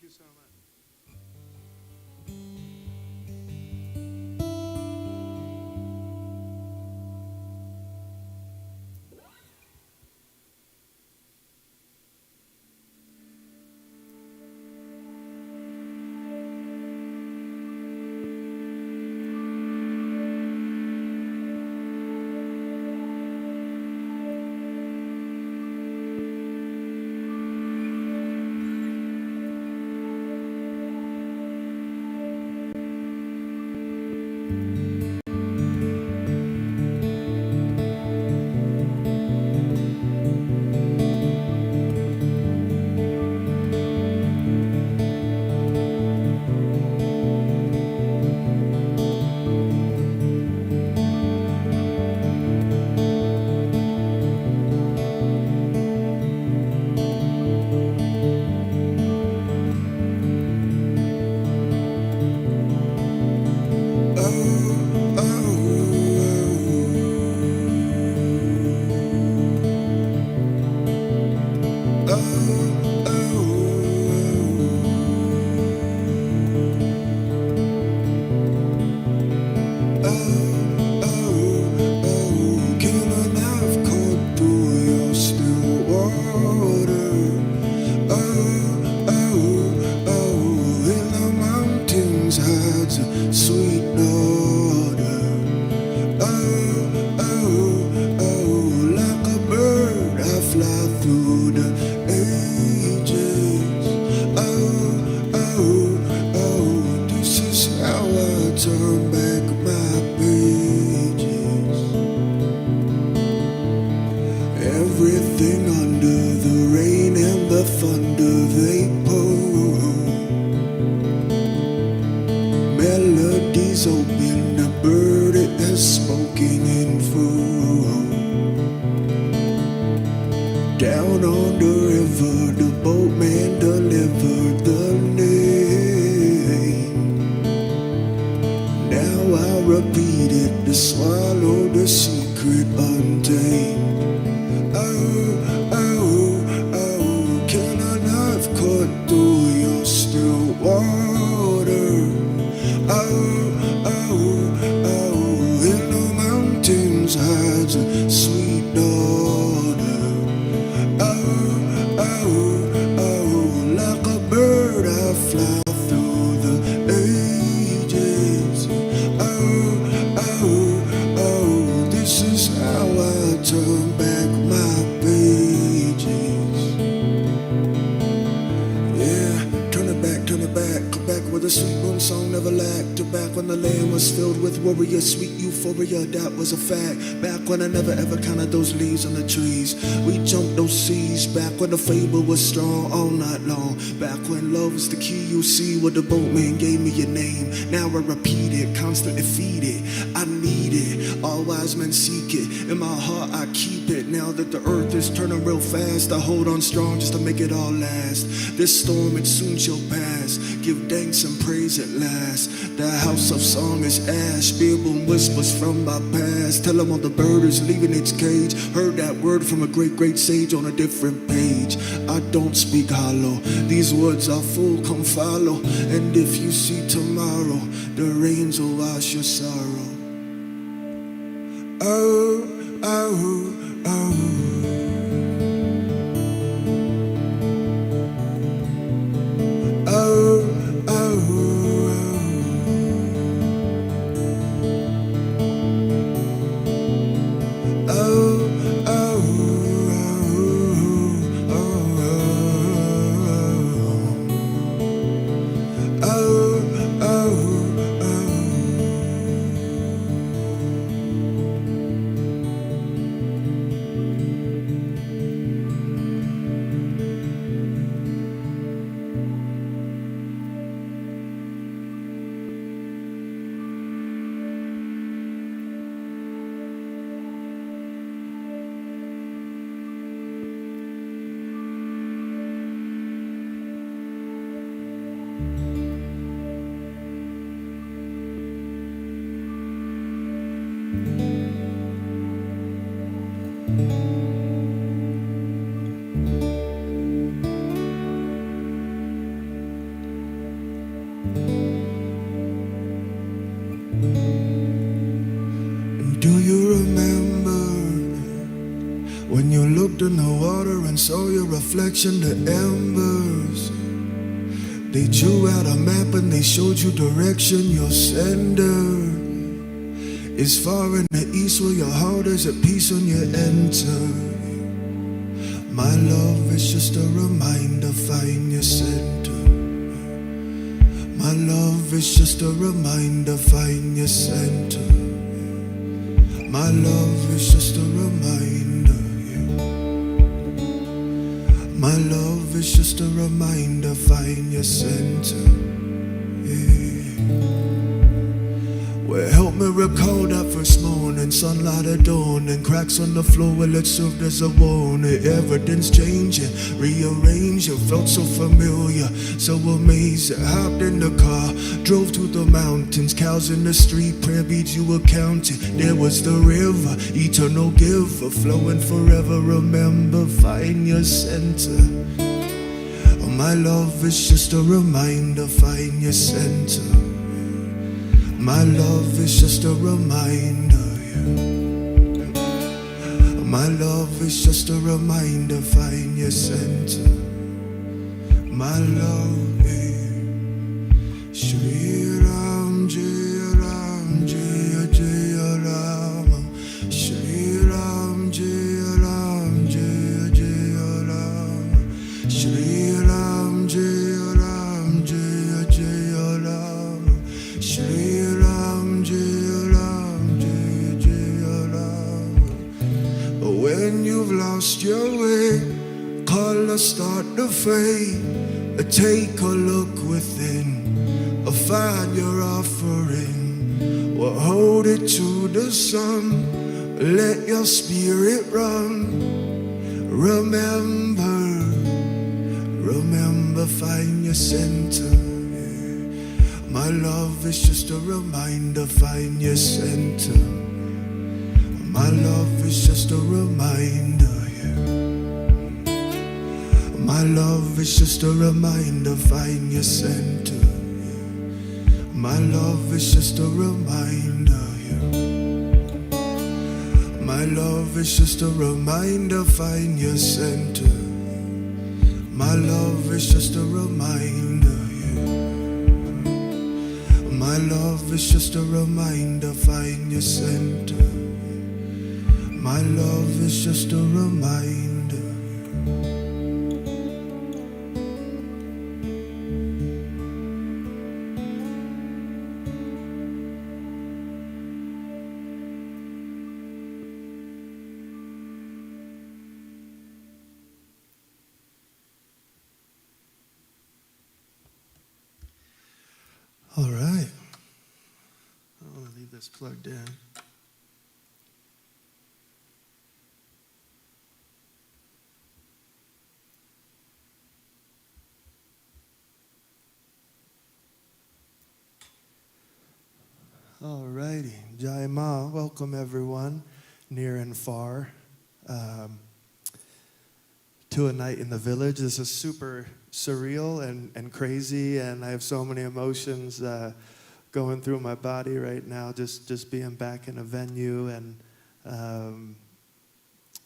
Thank you so much. Sweet daughter, like a bird I fly through the ages. This is how I turn back my pages. Everything under the rain and the thunder they pour. Melodies open, the bird it has spoken in full. Down on the river, the boatman delivered the name. Now I repeat it to swallow the secret untamed. Can a knife cut through your still water? In the mountains hides a sweet daughter. Like a bird I fly through the ages. This is how I turn back my pages. Yeah, turn it back, come back with a sweet moon song never lacked. To back when the land was filled with warriors, sweet euphoria, that was a fact. Back when I never ever counted those leaves on the trees. We jumped those seas, back when the fable was strong all night long. Back when love was the key, you see what the boatman gave me a name. Now I repeat it, constantly feed it. I need it, all wise men seek it. In my heart I keep it. Now that the earth is turning real fast, I hold on strong just to make it all last. This storm it soon shall pass. Give thanks and praise at last. The house of song is ash, feeble whispers from my past. Tell them all the bird is leaving its cage. Heard that word from a great sage on a different page. I don't speak hollow, these words are full, come follow. And if you see tomorrow, the rains will wash your sorrow. Oh, oh, oh. Do you remember when you looked in the water and saw your reflection, the embers? They drew out a map and they showed you direction. Your sender is far in the east where your heart is at peace when you enter. My love is just a reminder, find your center. My love is just a reminder, find your center. My love is just a reminder, yeah. My love is just a reminder, find your center, yeah. Well, help me recall that first morning, sunlight at dawn, and cracks on the floor, well, it served as a warning. Everything's changing, rearranging, felt so familiar, so amazing. Hopped in the car, drove through the mountains, cows in the street, prayer beads you were counting. There was the river, eternal giver, flowing forever. Remember, find your center. Oh, my love is just a reminder, find your center. My love is just a reminder, yeah. My love is just a reminder, find your center. My love is Shri Ram Jaya Ram Jaya Jaya Ram. Shri Ram Jaya Ram Jaya Jaya Ram. Shri Ram Jaya Ram Jaya Jaya Ram. Shri Ram Jaya Ram Jaya Jaya Ram. When you've lost your way, color start to fade. Take a look within, find your offering. Well, hold it to the sun, let your spirit run. Remember, remember, find your center. My love is just a reminder, find your center. My love is just a reminder, yeah. My love is just a reminder, find your center. My love is just a reminder, yeah. My love is just a reminder, find your center. My love is just a reminder, yeah. My love is just a reminder, find your center. My love is just a reminder. All right. I'm going to leave this plugged in. All righty. Jai Ma. Welcome, everyone, near and far, to a night in the village. This is super surreal and crazy, and I have so many emotions going through my body right now, just being back in a venue and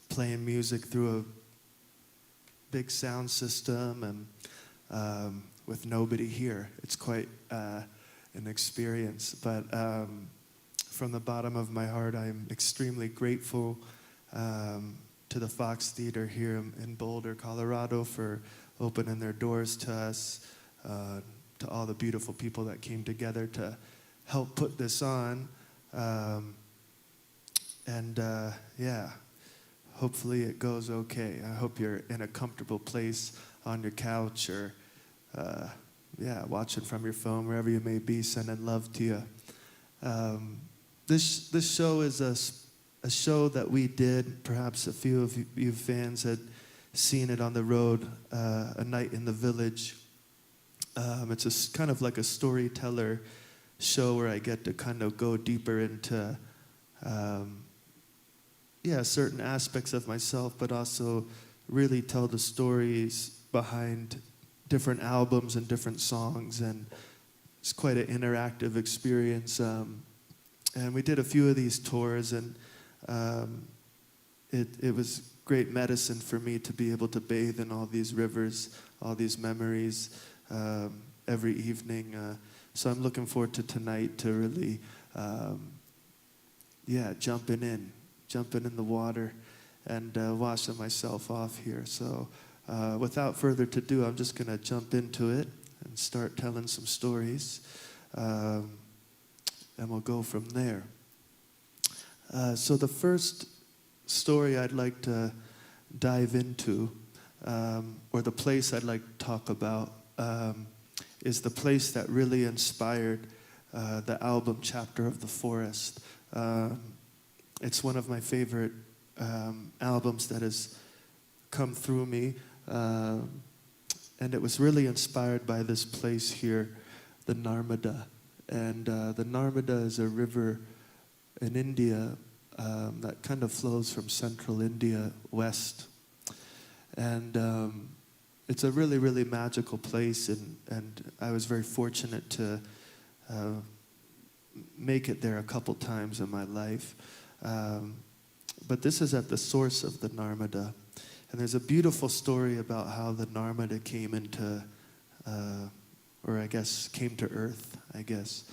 playing music through a big sound system and with nobody here. It's quite an experience, but from the bottom of my heart, I'm extremely grateful to the Fox Theater here in Boulder, Colorado, for opening their doors to us, to all the beautiful people that came together to help put this on. Yeah, hopefully it goes okay. I hope you're in a comfortable place on your couch or, watching from your phone, wherever you may be, sending love to you. This show is a show that we did. Perhaps a few of you fans had seen it on the road, A Night in the Village. It's kind of like a storyteller show where I get to kind of go deeper into certain aspects of myself, but also really tell the stories behind different albums and different songs, and it's quite an interactive experience. And we did a few of these tours, and it was great medicine for me to be able to bathe in all these rivers, all these memories every evening. So I'm looking forward to tonight to really, jumping in the water and washing myself off here. So without further ado, I'm just going to jump into it and start telling some stories. And we'll go from there. So the first story I'd like to dive into, or the place I'd like to talk about, is the place that really inspired the album Chapter of the Forest. It's one of my favorite albums that has come through me, and it was really inspired by this place here, the Narmada. And the Narmada is a river in India that kind of flows from central India west. And it's a really, really magical place, and I was very fortunate to make it there a couple times in my life. But this is at the source of the Narmada. And there's a beautiful story about how the Narmada came into came to earth, I guess.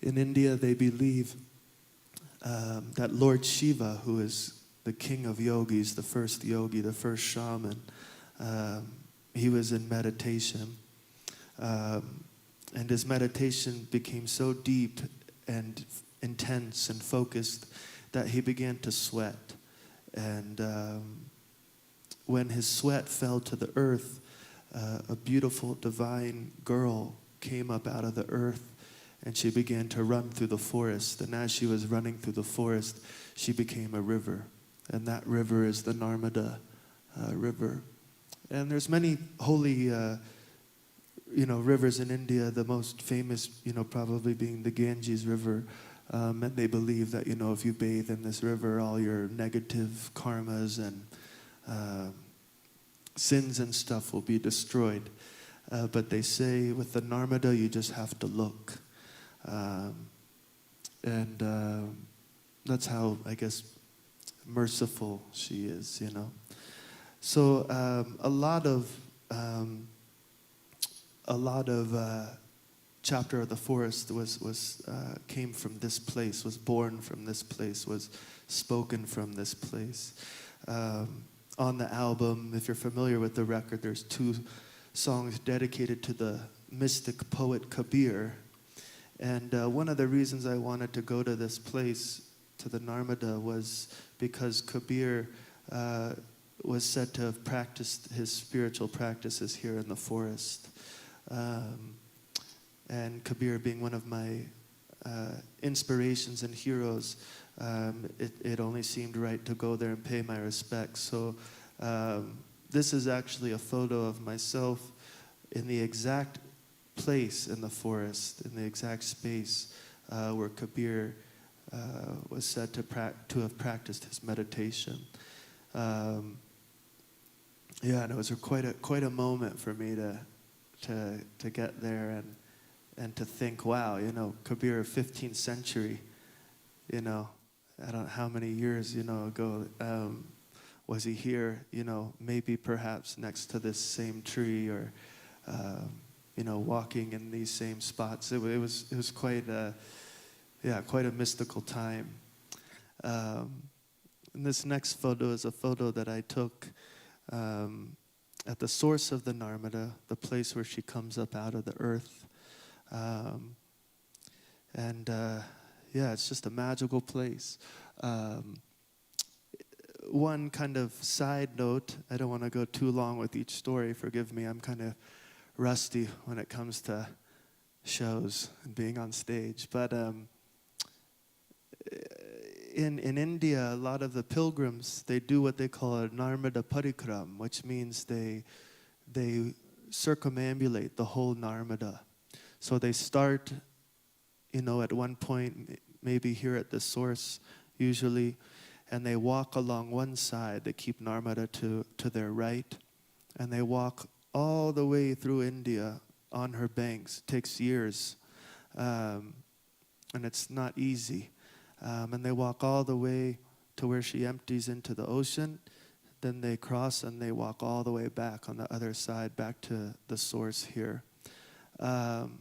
In India, they believe that Lord Shiva, who is the king of yogis, the first yogi, the first shaman, he was in meditation. And his meditation became so deep and intense and focused that he began to sweat. And when his sweat fell to the earth, a beautiful divine girl came up out of the earth, and she began to run through the forest. And as she was running through the forest, she became a river. And that river is the Narmada River. And there's many holy rivers in India, the most famous, probably being the Ganges River. And they believe that, if you bathe in this river, all your negative karmas and sins and stuff will be destroyed. But they say with the Narmada, you just have to look. That's how, I guess, merciful she is, So a lot of Chapter of the Forest came from this place, was born from this place, was spoken from this place. On the album, if you're familiar with the record, there's 2 songs dedicated to the mystic poet Kabir. And one of the reasons I wanted to go to this place, to the Narmada, was because Kabir was said to have practiced his spiritual practices here in the forest. And Kabir being one of my inspirations and heroes, it only seemed right to go there and pay my respects. So this is actually a photo of myself in the exact place in the forest, in the exact space where Kabir was said to have practiced his meditation. And it was quite a moment for me to get there and to think, wow, Kabir, 15th century, I don't know how many years, ago was he here, maybe perhaps next to this same tree or, walking in these same spots. It was quite a mystical time. And this next photo is a photo that I took at the source of the Narmada, the place where she comes up out of the earth. It's just a magical place. One kind of side note, I don't want to go too long with each story, forgive me, I'm kind of rusty when it comes to shows and being on stage. But in India, a lot of the pilgrims, they do what they call a Narmada Parikram, which means they circumambulate the whole Narmada. So they start, at one point, maybe here at the source, usually, and they walk along one side. They keep Narmada to their right, and they walk all the way through India on her banks. It takes years And it's not easy. And they walk all the way to where she empties into the ocean. Then they cross and they walk all the way back on the other side, back to the source here. And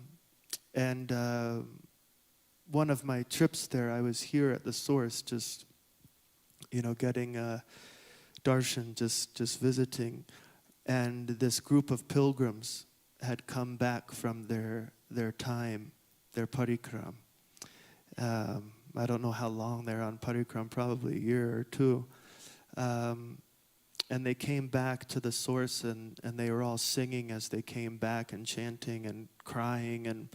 one of my trips there, I was here at the source, just, getting darshan, just visiting. And this group of pilgrims had come back from their time, their parikram. I don't know how long they're on parikram, probably a year or two. And they came back to the source, and they were all singing as they came back and chanting and crying. And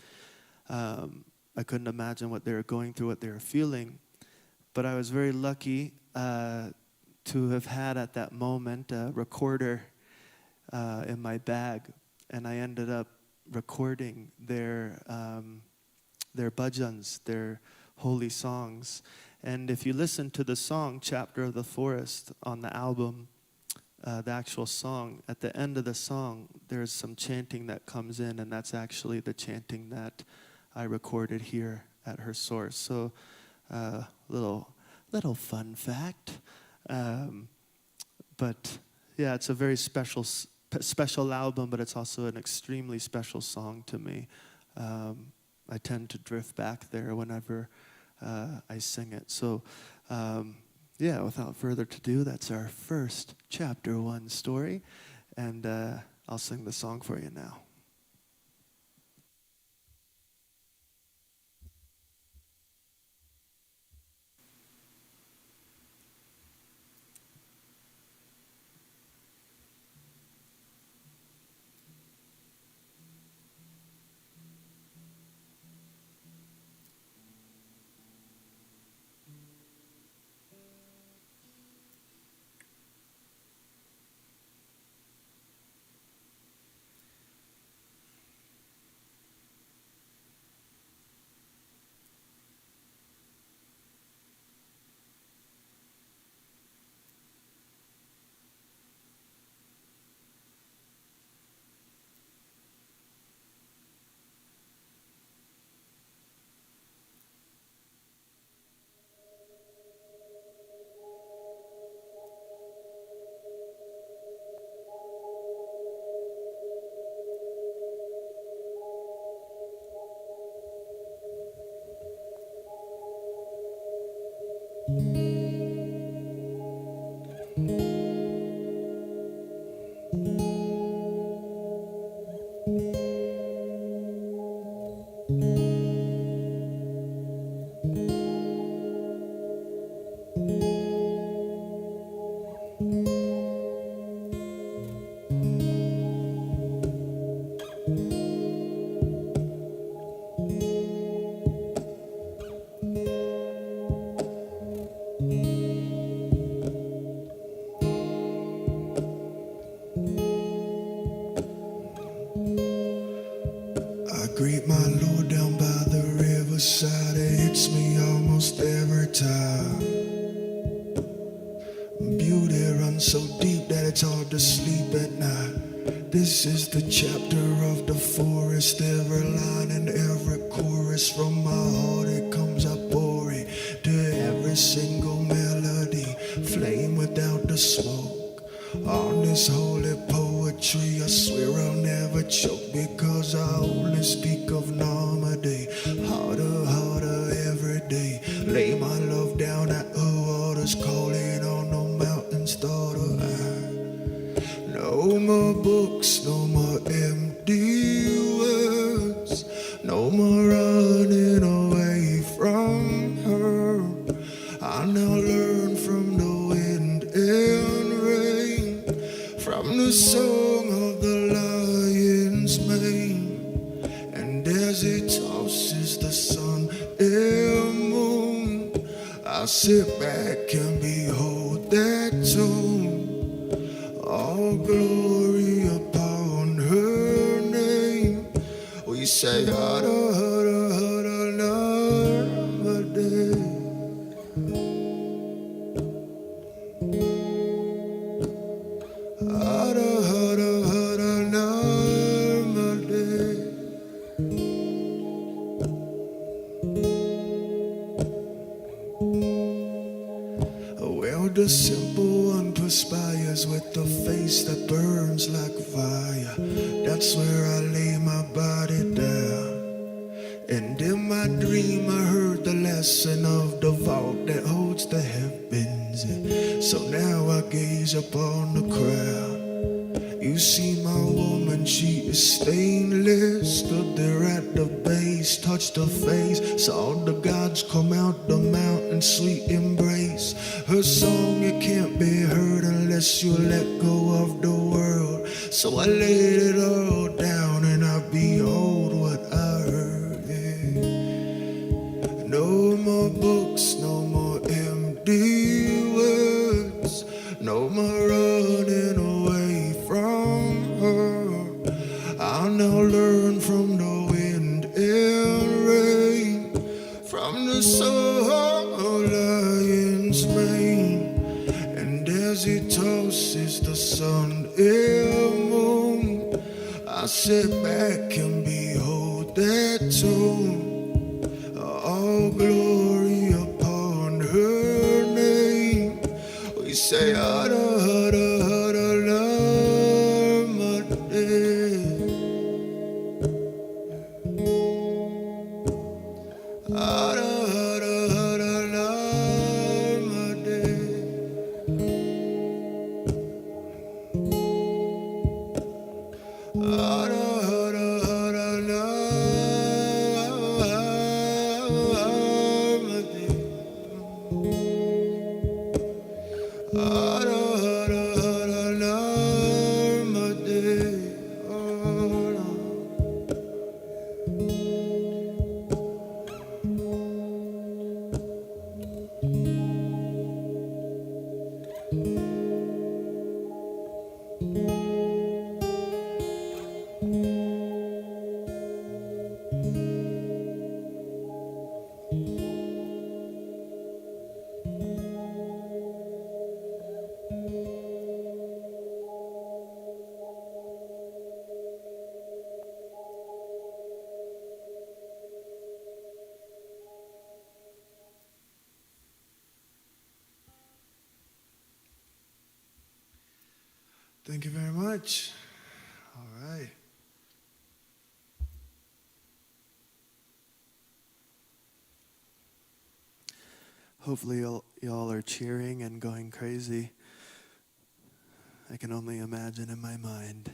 I couldn't imagine what they were going through, what they were feeling. But I was very lucky to have had at that moment a recorder in my bag. And I ended up recording their bhajans, their holy songs. And if you listen to the song, Chapter of the Forest, on the album, the actual song, at the end of the song, there's some chanting that comes in, and that's actually the chanting that I recorded here at her source. So, little fun fact. But yeah, it's a very special album, but it's also an extremely special song to me. I tend to drift back there whenever I sing it. So, without further ado, that's our first chapter 1 story, and I'll sing the song for you now. I greet my Lord down by the riverside. It hits me almost every time. Beauty runs so deep that it's hard to sleep at night. This is the chapter of the forest. Every line and every chorus from my heart, it comes up pouring to every single melody. Flame without the smoke. On this holy poetry, I swear I'll never choke, because I only speak of Narmada. Harder, harder every day. Lay my love down at her waters, calling on the mountains' daughter. No more books, no more empty words, no more running away from her. I now learn from the wind and rain, from the song of the lion's mane. And as it tosses the sun and moon, I sit back and behold that tune. All glory upon her name. We say Hara Hara Hara Narmada. Hara Hara Hara Narmada. the simple one perspires with the face that burns like fire. That's where I lay my body down. And in my dream I heard the lesson of the vault that holds the heavens. So now I gaze upon the crowd. You see my woman, she is stainless. Stood there at the base, touched her face. Saw the gods come out the mountain, sweet embrace. Her song, it can't be heard unless you let go of the world. So I laid it all down and I behold what I heard. No more books, no more empty words. No more running away from her. I'll now learn from the wind and rain, from the soul lion's mane. And as he tosses the sun and moon, I sit back and behold that tune. All glory upon her name. We say, Hara, Hara, Hara, Narmada. Hara, Hara, Hara, Narmada. Hara, Hara, Hara, Narmada. Hara, Hara, Hara, Narmada. Hara. Thank you very much. All right. Hopefully y'all are cheering and going crazy. I can only imagine in my mind.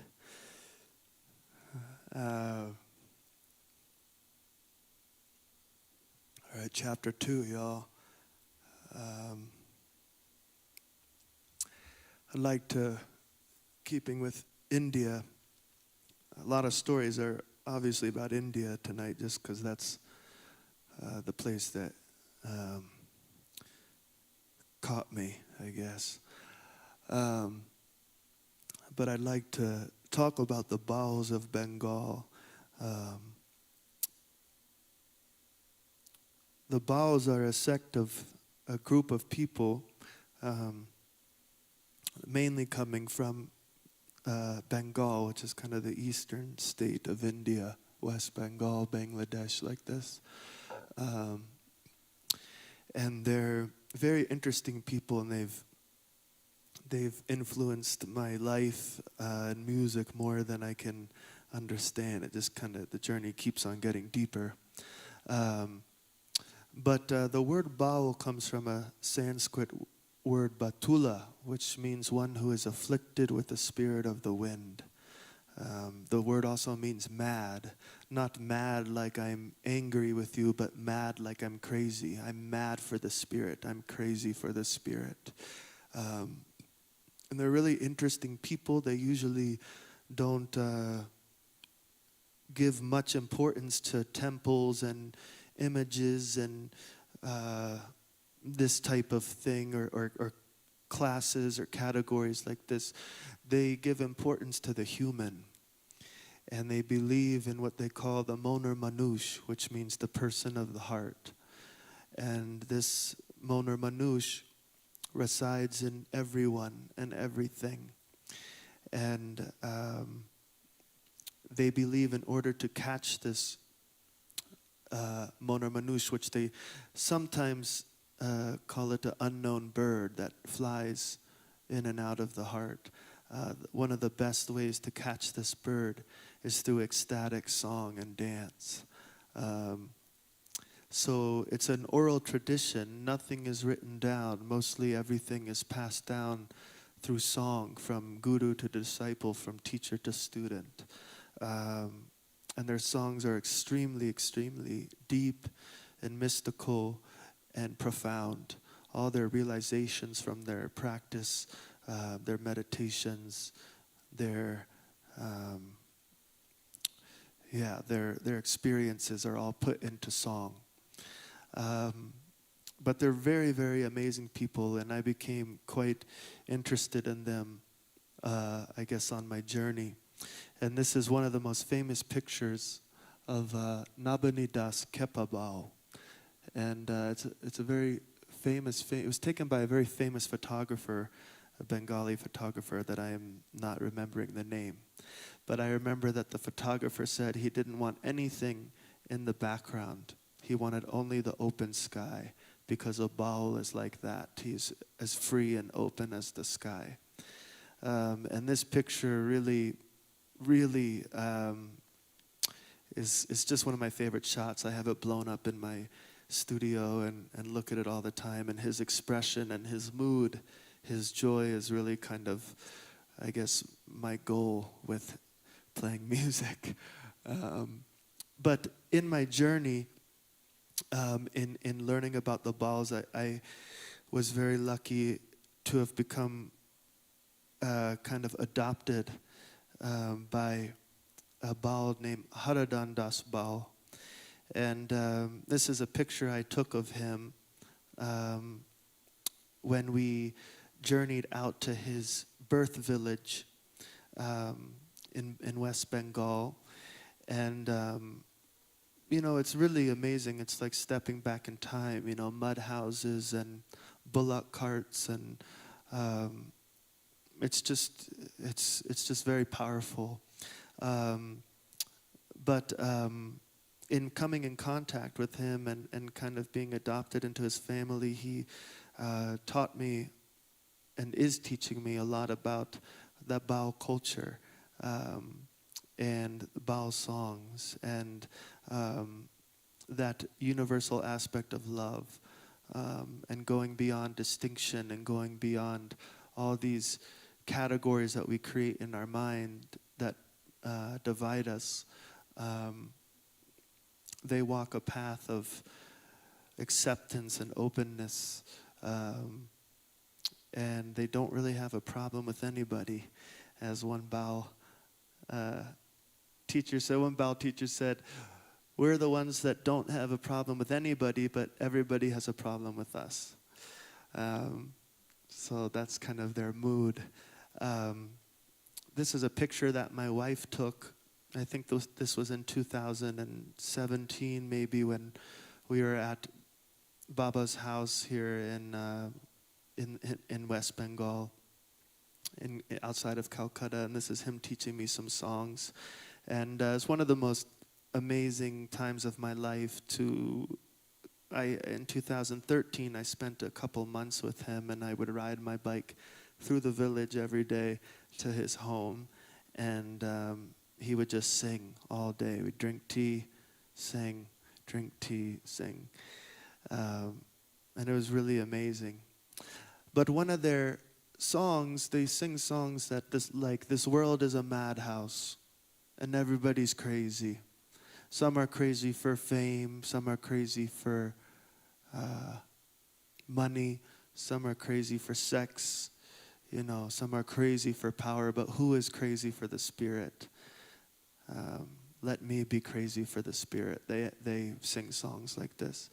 All right, chapter 2, y'all. I'd like to, keeping with India, a lot of stories are obviously about India tonight just because that's the place that caught me, I guess. But I'd like to talk about the bowels of Bengal. The bowels are a group of people, mainly coming from Bengal, which is kind of the eastern state of India, West Bengal, Bangladesh, like this. And they're very interesting people, and they've influenced my life and music more than I can understand. It just kind of, the journey keeps on getting deeper. But the word Baul comes from a Sanskrit word batula, which means one who is afflicted with the spirit of the wind. The word also means mad. Not mad like I'm angry with you, but mad like I'm crazy. I'm mad for the spirit. I'm crazy for the spirit. And they're really interesting people. They usually don't give much importance to temples and images and this type of thing or classes or categories like this. They give importance to the human. And they believe in what they call the Moner Manush, which means the person of the heart. And this Moner Manush resides in everyone and everything. And they believe in order to catch this Moner Manush, which they sometimes call it an unknown bird that flies in and out of the heart. One of the best ways to catch this bird is through ecstatic song and dance. So it's an oral tradition. Nothing is written down. Mostly everything is passed down through song, from guru to disciple, from teacher to student. And their songs are extremely, extremely deep and mystical and profound. All their realizations from their practice, their meditations, their experiences are all put into song. But they're very, very amazing people, and I became quite interested in them, I guess, on my journey. And this is one of the most famous pictures of Nabanidas Kepabao. And it's a very famous, it was taken by a very famous photographer, a Bengali photographer that I am not remembering the name. But I remember that the photographer said he didn't want anything in the background. He wanted only the open sky, because a Baul is like that. He's as free and open as the sky. And this picture really is just one of my favorite shots. I have it blown up in my studio and look at it all the time. And his expression and his mood, his joy is really kind of, I guess, my goal with playing music. But in my journey, in learning about the Bauls, I was very lucky to have become kind of adopted by a Baul named Haradan Das Baul. And this is a picture I took of him when we journeyed out to his birth village in West Bengal. And it's really amazing. It's like stepping back in time, mud houses and bullock carts, and it's just very powerful. But in coming in contact with him and kind of being adopted into his family, he taught me and is teaching me a lot about the Baul culture and Baul songs and that universal aspect of love and going beyond distinction and going beyond all these categories that we create in our mind that divide us. They walk a path of acceptance and openness, and they don't really have a problem with anybody, as one Baul teacher said, we're the ones that don't have a problem with anybody, but everybody has a problem with us. So that's kind of their mood. This is a picture that my wife took. I think this was in 2017, maybe, when we were at Baba's house here in West Bengal, outside of Calcutta. And this is him teaching me some songs. And it's one of the most amazing times of my life. In 2013, I spent a couple months with him, and I would ride my bike through the village every day to his home, and he would just sing all day. We'd drink tea, sing, drink tea, sing. And it was really amazing. But one of their songs, they sing songs that this world is a madhouse and everybody's crazy. Some are crazy for fame, some are crazy for money, some are crazy for sex, some are crazy for power, but who is crazy for the Spirit? Let me be crazy for the Spirit. They sing songs like this.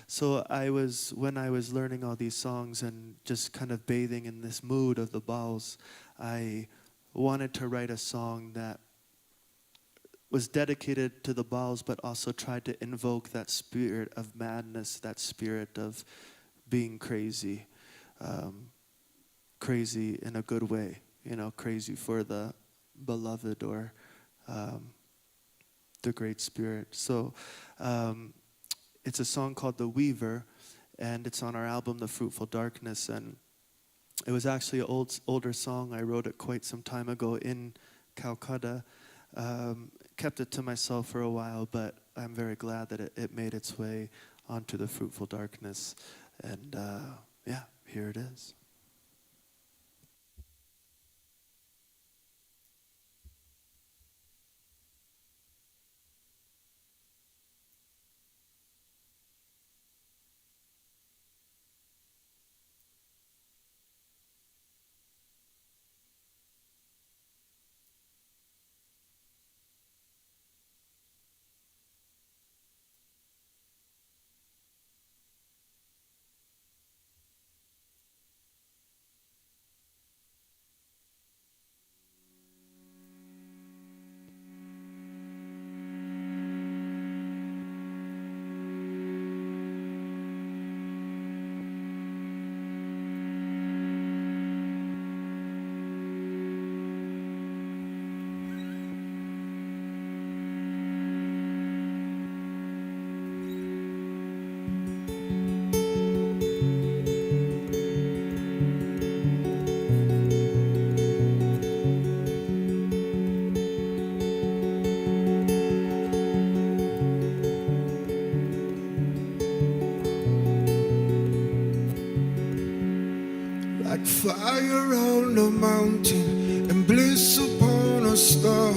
So when I was learning all these songs and just kind of bathing in this mood of the Bauls, I wanted to write a song that was dedicated to the Bauls, but also tried to invoke that spirit of madness, that spirit of being crazy, crazy in a good way, crazy for the beloved or the Great Spirit. So it's a song called The Weaver, and it's on our album, The Fruitful Darkness. And it was actually an older song. I wrote it quite some time ago in Calcutta. Kept it to myself for a while, but I'm very glad that it made its way onto The Fruitful Darkness. And yeah, here it is. Like fire on a mountain and bliss upon a star,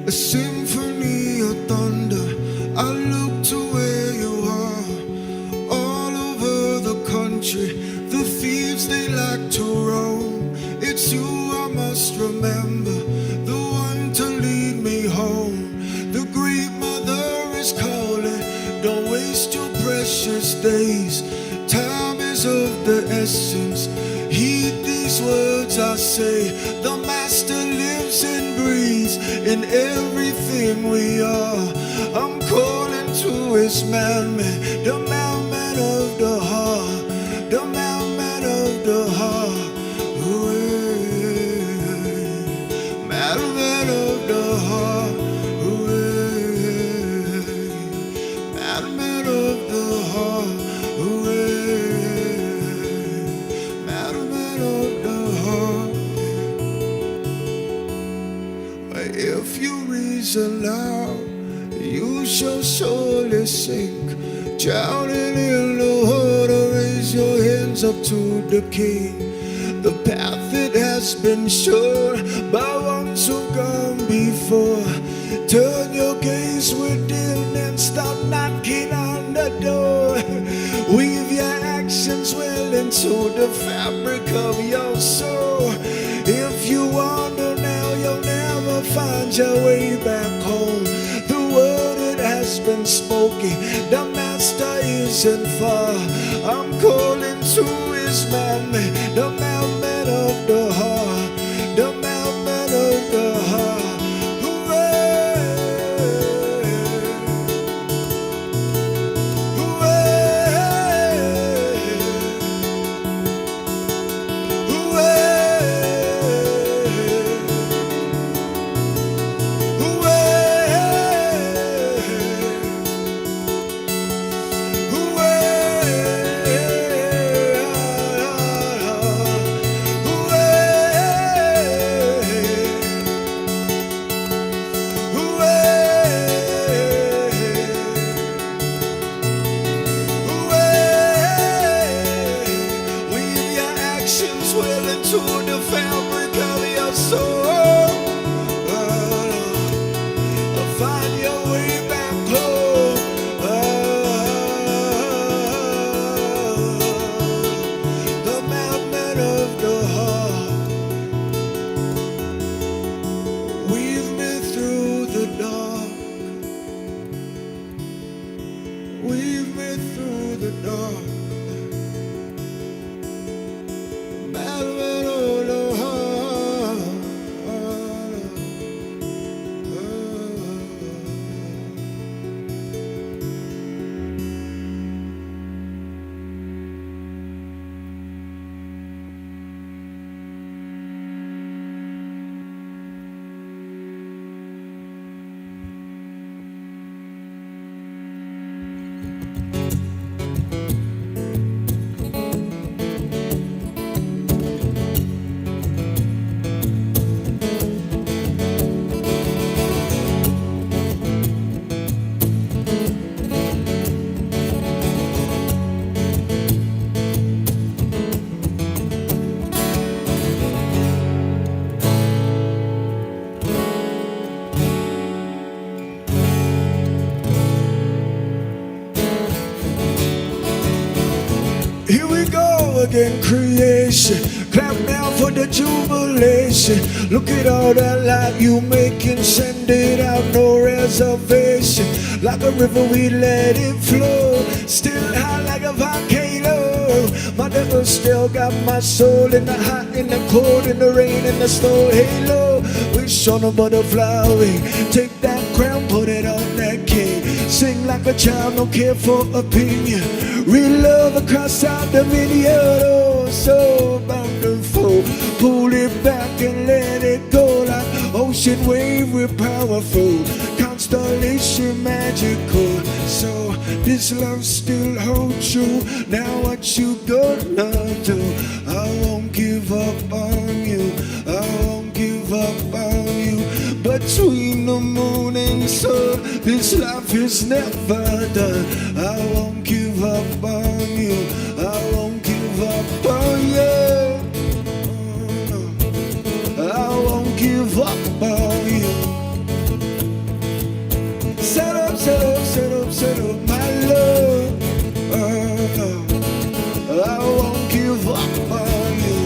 a symphony of thunder. I look to where you are. All over the country, the thieves they like to roam. It's you I must remember, the one to lead me home. The great mother is calling, don't waste your precious days. Time is of the essence. Heed these words I say. The Master lives and breathes in everything we are. I'm calling to his mailman, the mailman of the heart, the mailman of the heart. Mailman of the heart. Mailman of the heart. If you reason loud, you shall surely sink. Drowning in the water, raise your hands up to the King. The path that has been shown by ones who've gone before. Turn your gaze within and stop knocking on the door. Weave your actions well into the fabric of your soul. If you wander now, you'll never find your way back home. The word it has been spoken, the Master isn't far. I'm calling to his mailman, the mailman of the heart, the mailman of the heart. Here we go again, creation. Clap down for the jubilation. Look at all that light you making. Send it out, no reservation. Like a river, we let it flow. Still high like a volcano. My devil still got my soul in the hot, in the cold, in the rain, in the snow. Halo, wish on a butterfly wing. Take that crown, put it on that king. Sing like a child, no care for opinion. Real love across our dominion. Oh, so bountiful. Pull it back and let it go. Like ocean wave, we're powerful. Constellation magical. So this love still holds you. Now what you gonna do? I won't give up on you. I won't give up on you. Between the moon and sun, this life is never done. I won't give up on you. I won't give up on you. I won't give up on you. Set up, set up, set up, set up, my love. I won't give up on you.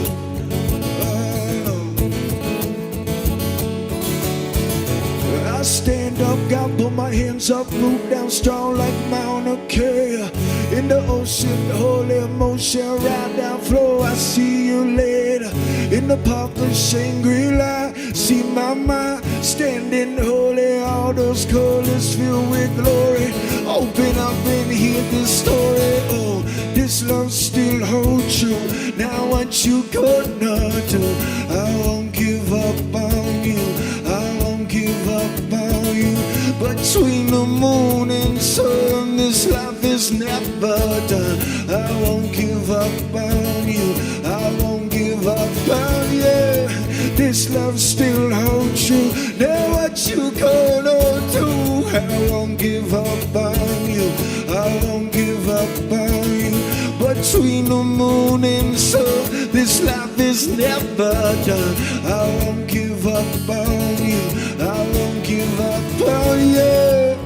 I stand up, God, put my hands up, root down strong like Mauna Kea. In the ocean, holy emotion, ride down flow. I see you later. In the park of Shangri-La, see my mind standing holy. All those colors filled with glory. Open up and hear this story. Oh, this love still holds you. Now what you gonna do? I won't give up on you. I won't give up on you. Between the moon and sun, this life is never done. I won't give up on you. I won't give up on you. This love still holds you. Now what you gonna do? I won't give up on you. I won't give up on you. Between the moon and sun, this life is never done. I won't give up on you. I won't give up on you.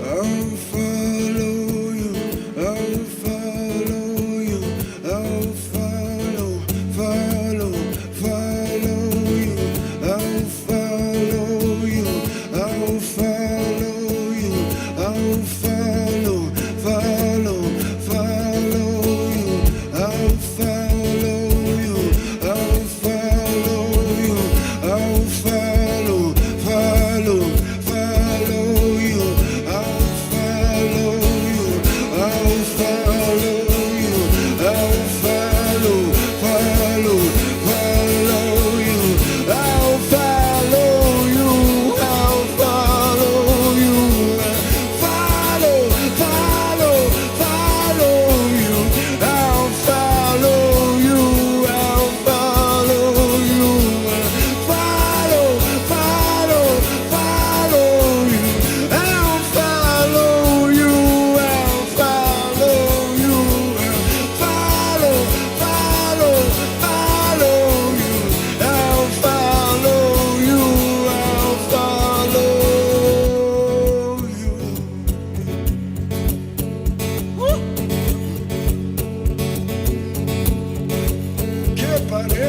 I'll follow you. I'll follow you. I'll follow, follow, follow you. I'll follow you. I'll follow you. I'll follow, follow, follow you. I'll follow you. I'll follow you. I'll follow, follow, follow you. I'll follow you. I'll follow you. I'll follow, follow, follow you. I'll follow you. I'll follow you. Follow, follow, follow you. I'll follow you. I'll follow you. Follow, follow, follow you. I'll follow you. I'll follow you. Follow, follow, follow you. I'll follow you. I'll follow you. Que paré.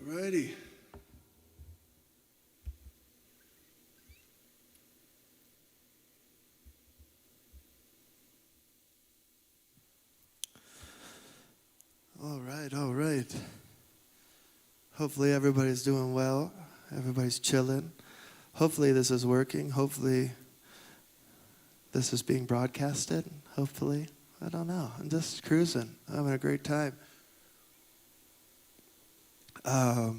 Alrighty. All right, all right. Hopefully everybody's doing well. Everybody's chilling. Hopefully this is working. Hopefully this is being broadcasted. Hopefully. I don't know. I'm just cruising. I'm having a great time. I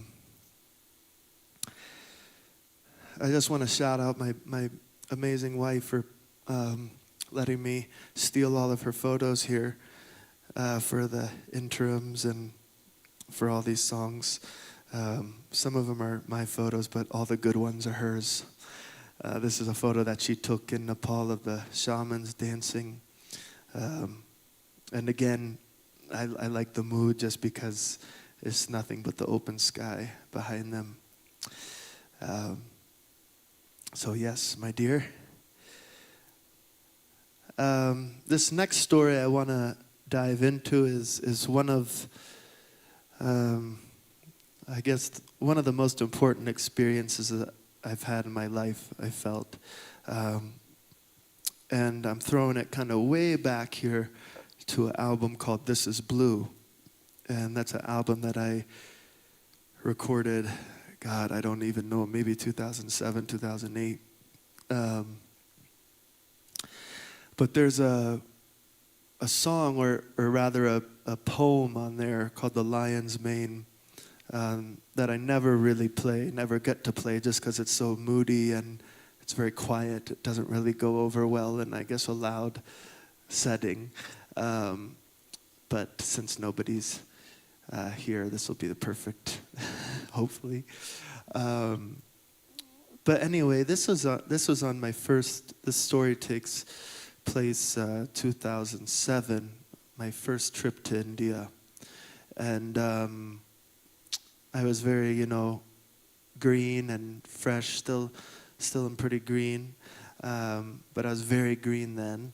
just want to shout out my amazing wife for letting me steal all of her photos here for the interims and for all these songs. Some of them are my photos, but all the good ones are hers. This is a photo that she took in Nepal of the shamans dancing. And again, I like the mood just because it's nothing but the open sky behind them. So yes, my dear. This next story I want to dive into is one of, I guess, one of the most important experiences that I've had in my life, I felt. And I'm throwing it kind of way back here to an album called This Is Blue. And that's an album that I recorded, God, I don't even know, maybe 2007, 2008. But there's a song, or rather a poem on there called The Lion's Mane that I never really play, never get to play just because it's so moody and it's very quiet. It doesn't really go over well in, I guess, a loud setting. But since nobody's here, this will be the perfect, hopefully. But anyway, this was on my first. This story takes place 2007, my first trip to India, and I was very, green and fresh. Still am pretty green, but I was very green then,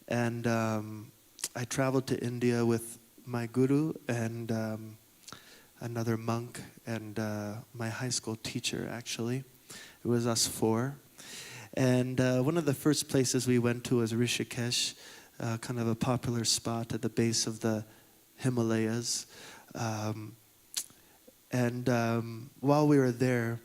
and I traveled to India with my guru and another monk and my high school teacher, actually. It was us four. And one of the first places we went to was Rishikesh, kind of a popular spot at the base of the Himalayas. And while we were there,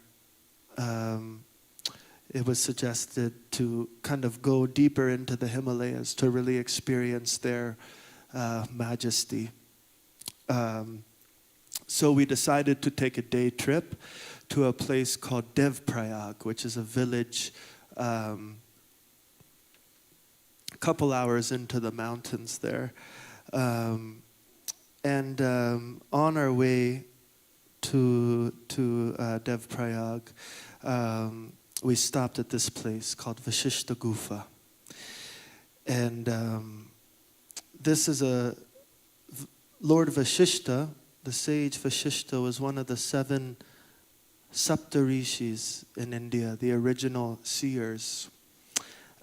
it was suggested to kind of go deeper into the Himalayas to really experience their majesty. So we decided to take a day trip to a place called Devprayag, which is a village a couple hours into the mountains there. And on our way to Devprayag, we stopped at this place called Vashishta Gufa. And this is Lord Vashishta, the sage Vashishta, was one of the 7 Saptarishis in India, the original seers.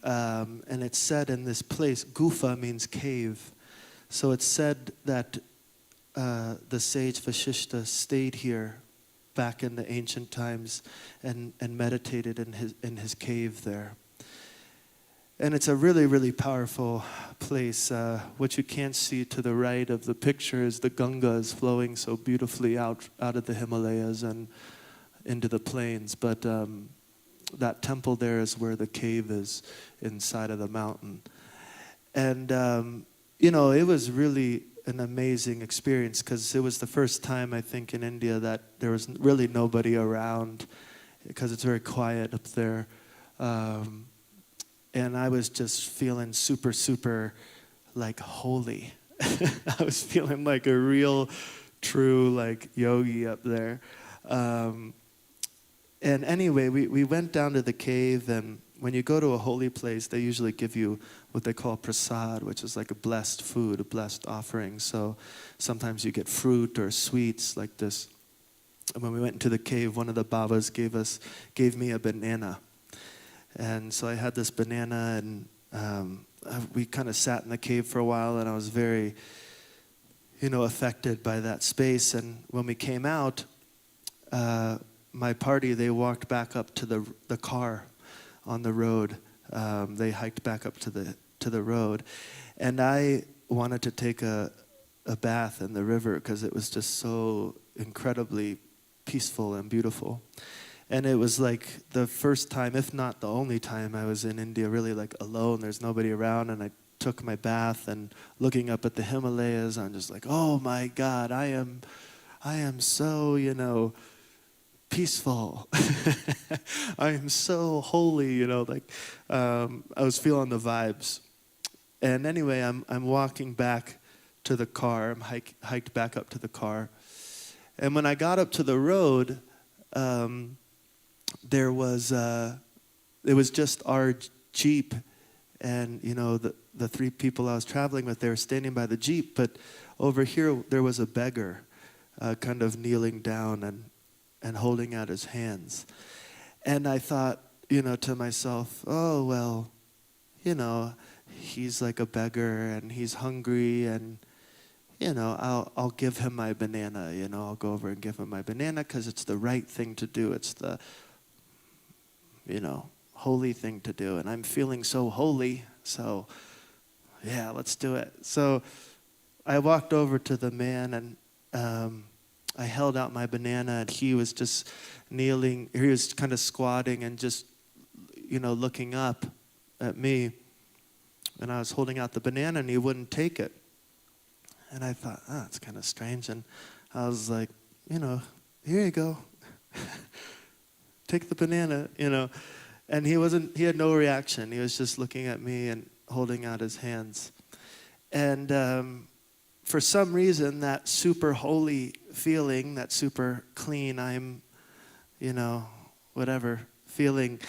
And it's said in this place, Gufa means cave. So it's said that the sage Vashishta stayed here back in the ancient times and meditated in his cave there. And it's a really, really powerful place. What you can't see to the right of the picture is the Ganga is flowing so beautifully out of the Himalayas and into the plains. But that temple there is where the cave is, inside of the mountain. And, it was really an amazing experience because it was the first time, I think, in India that there was really nobody around because it's very quiet up there. And I was just feeling super, super, like, holy. I was feeling like a real, true, like, yogi up there. And anyway, we went down to the cave, and when you go to a holy place, they usually give you what they call prasad, which is like a blessed food, a blessed offering. So sometimes you get fruit or sweets like this. And when we went into the cave, one of the babas gave me a banana. And so I had this banana, and we kind of sat in the cave for a while, and I was very, affected by that space. And when we came out, my party, they walked back up to the car on the road. They hiked back up to the road. And I wanted to take a bath in the river because it was just so incredibly peaceful and beautiful. And it was like the first time, if not the only time, I was in India really like alone. There's nobody around, and I took my bath, and looking up at the Himalayas, I'm just like, oh my God, I am so, peaceful. I am so holy, I was feeling the vibes. And anyway, I'm walking back to the car. I'm hiked back up to the car. And when I got up to the road, there was it was just our Jeep, and the three people I was traveling with, they were standing by the Jeep. But over here there was a beggar, kind of kneeling down and holding out his hands. And I thought, to myself, oh well, he's like a beggar and he's hungry, and I'll give him my banana. I'll go over and give him my banana because it's the right thing to do. It's the holy thing to do, and I'm feeling so holy, so yeah, let's do it. So I walked over to the man, and I held out my banana, and he was just kneeling. He was kind of squatting and just looking up at me, and I was holding out the banana, and he wouldn't take it. And I thought, it's kind of strange. And I was like, here you go. Take the banana, And he had no reaction. He was just looking at me and holding out his hands. And for some reason, that super holy feeling, that super clean, I'm, whatever, feeling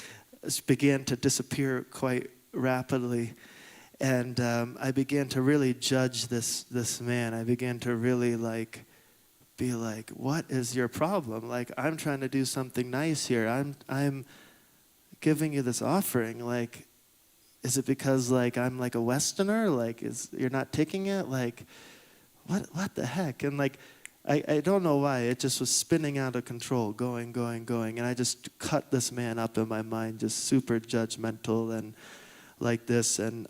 began to disappear quite rapidly. And I began to really judge this man. I began to really be like, what is your problem? Like, I'm trying to do something nice here. I'm giving you this offering. Like, is it because I'm like a Westerner? Like, you're not taking it? Like, what the heck? And I don't know why. It just was spinning out of control, going. And I just cut this man up in my mind, just super judgmental and like this. And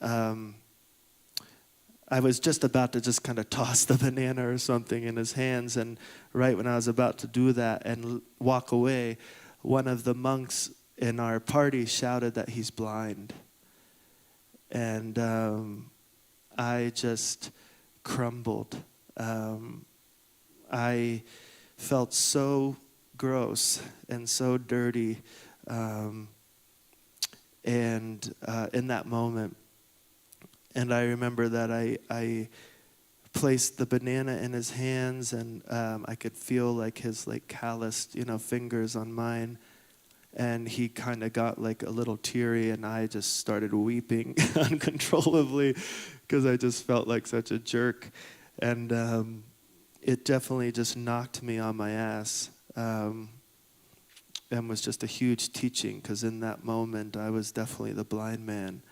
I was just about to just kind of toss the banana or something in his hands. And right when I was about to do that and walk away, one of the monks in our party shouted that he's blind. And I just crumbled. I felt so gross and so dirty. And in that moment, and I remember that I placed the banana in his hands, and I could feel his calloused, fingers on mine. And he kind of got a little teary, and I just started weeping uncontrollably because I just felt like such a jerk. And it definitely just knocked me on my ass. And was just a huge teaching, because in that moment I was definitely the blind man.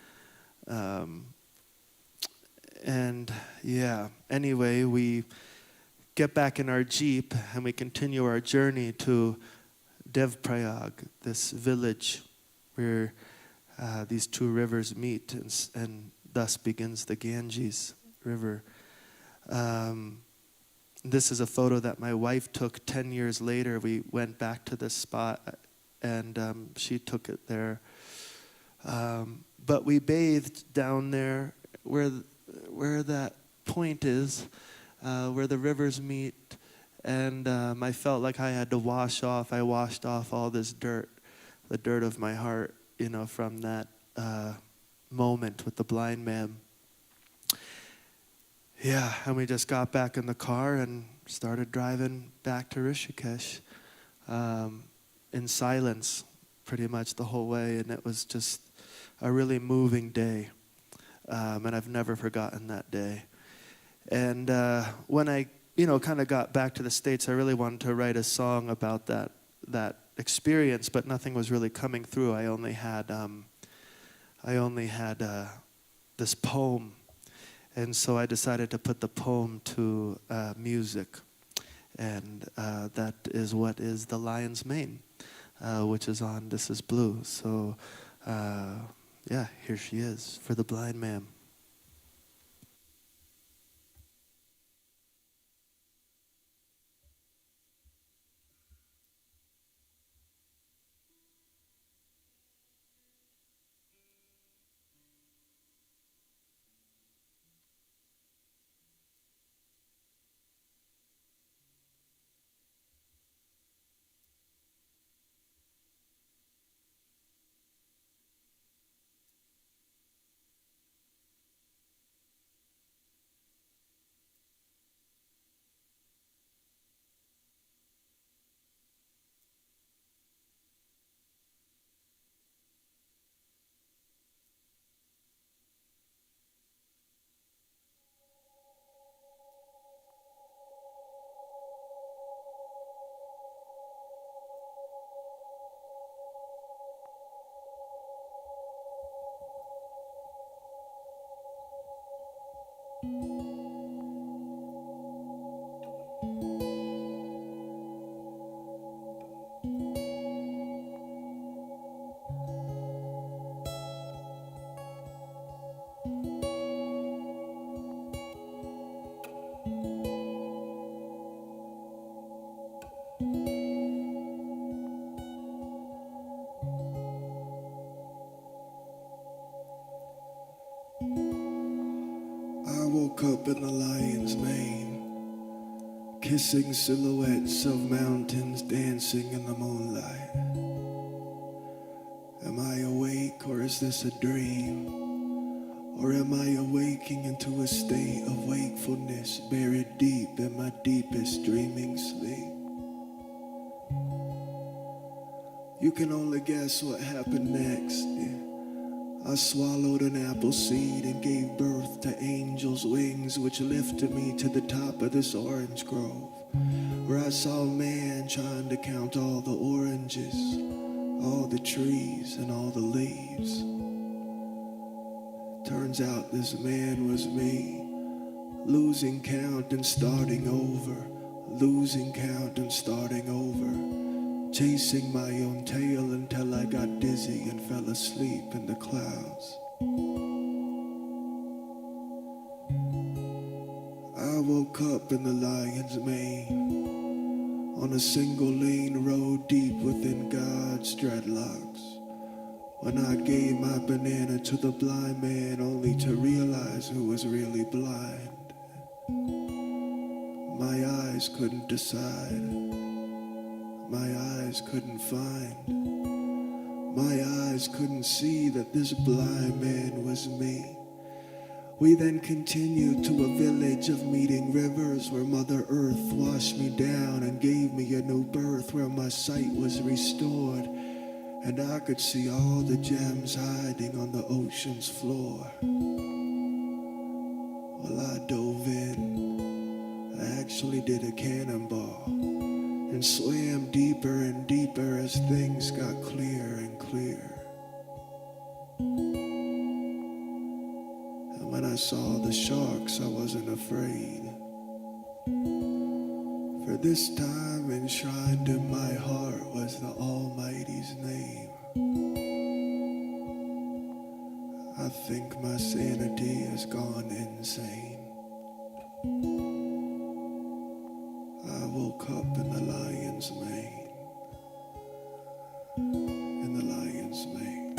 And yeah, anyway, we get back in our Jeep and we continue our journey to Devprayag, this village where these two rivers meet, and thus begins the Ganges River. This is a photo that my wife took 10 years later. We went back to this spot, and she took it there. But we bathed down there where that point is, where the rivers meet, and I felt like I had to wash off. I washed off all this dirt, the dirt of my heart, from that moment with the blind man. Yeah, and we just got back in the car and started driving back to Rishikesh in silence pretty much the whole way, and it was just a really moving day, and I've never forgotten that day. And when I, kind of got back to the States, I really wanted to write a song about that experience, but nothing was really coming through. I only had this poem. And so I decided to put the poem to music. And that is what is The Lion's Mane, which is on This Is Blue. So, yeah, here she is for the blind man. I woke up in the lion's mane, kissing silhouettes of mountains dancing in the moonlight. Am I awake or is this a dream? Or am I awaking into a state of wakefulness buried deep in my deepest dreaming sleep? You can only guess what happened next. I swallowed an apple seed and gave birth to angels' wings, which lifted me to the top of this orange grove, where I saw a man trying to count all the oranges, all the trees, and all the leaves. Turns out this man was me, losing count and starting over, losing count and starting over, chasing my own tail until I got dizzy and fell asleep in the clouds. I woke up in the lion's mane, on a single lane road deep within God's dreadlocks, when I gave my banana to the blind man only to realize who was really blind. My eyes couldn't decide. My eyes couldn't find. My eyes couldn't see that this blind man was me. We then continued to a village of meeting rivers where Mother Earth washed me down and gave me a new birth, where my sight was restored and I could see all the gems hiding on the ocean's floor. Well, I dove in. I actually did a cannonball and swam deeper and deeper as things got clearer and clearer. And when I saw the sharks, I wasn't afraid. For this time enshrined in my heart was the Almighty's name. I think my sanity has gone insane. I woke up in the lion's mane. In the lion's mane.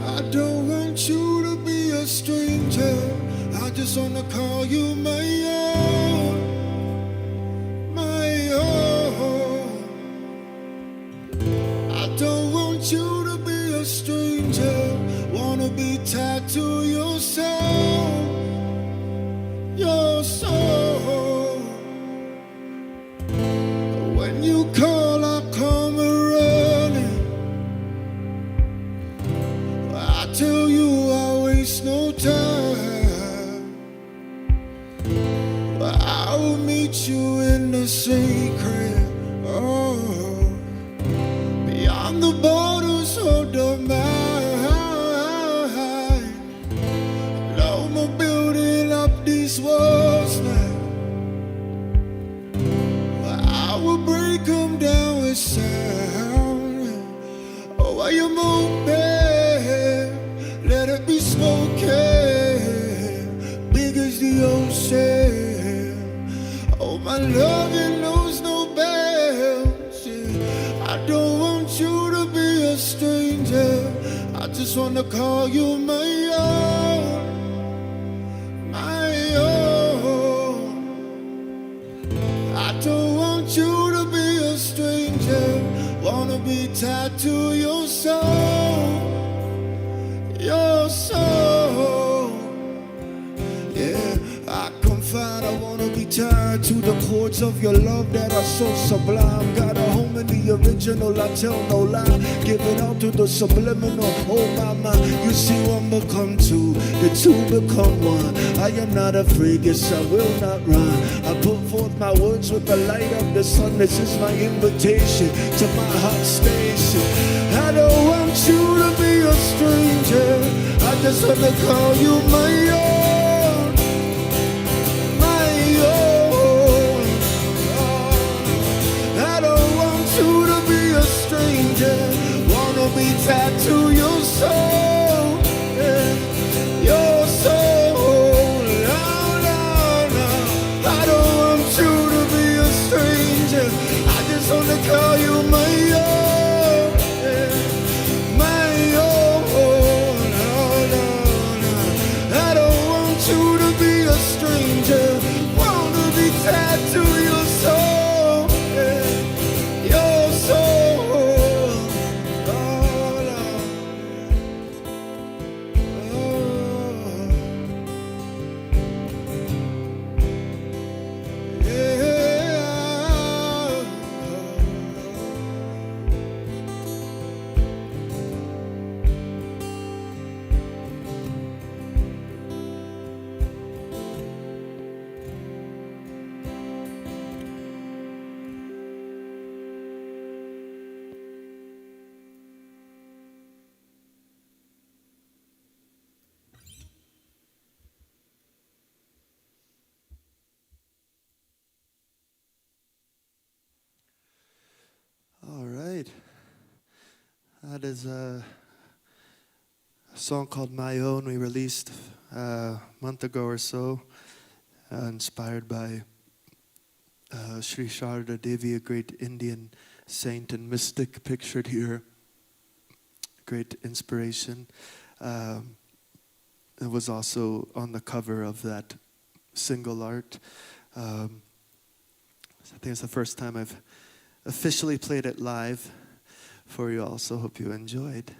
I don't want you to be a stranger. I just wanna call you my own. I will meet you in the secret, oh, beyond the borders of the mind. Now we're building up these walls now. I will break them down with sound. Oh, while you're moving, let it be smoking, big as the ocean. Oh, my love, it knows no bounds. Yeah. I don't want you to be a stranger. I just want to call you my own, my own. I don't want you to be a stranger. Wanna be tied to your soul, your soul. Yeah, I confide, I wanna be tied to the chords of your love that are so sublime. Got a home in the original, I tell no lie. Give it all to the subliminal, oh my mind. You see one become two, the two become one. I am not afraid, yes I will not run. I put forth my words with the light of the sun. This is my invitation to my heart station. I don't want you to be a stranger. I just wanna call you my own, my own. I don't want you to be a stranger. Wanna be tied to your soul, yeah, your soul. No, no, no. I don't want you to be a stranger. I just wanna call you my own, yeah, my own. No, no, no. I don't want you to be a stranger. Wanna be tied to your soul, yeah, your soul. Oh, no. Oh, yeah. All right. That is a song called My Own we released a month ago or so, inspired by Sri Sharda Devi, a great Indian saint and mystic pictured here. Great inspiration. It was also on the cover of that single art. I think it's the first time I've officially played it live for you all, so hope you enjoyed.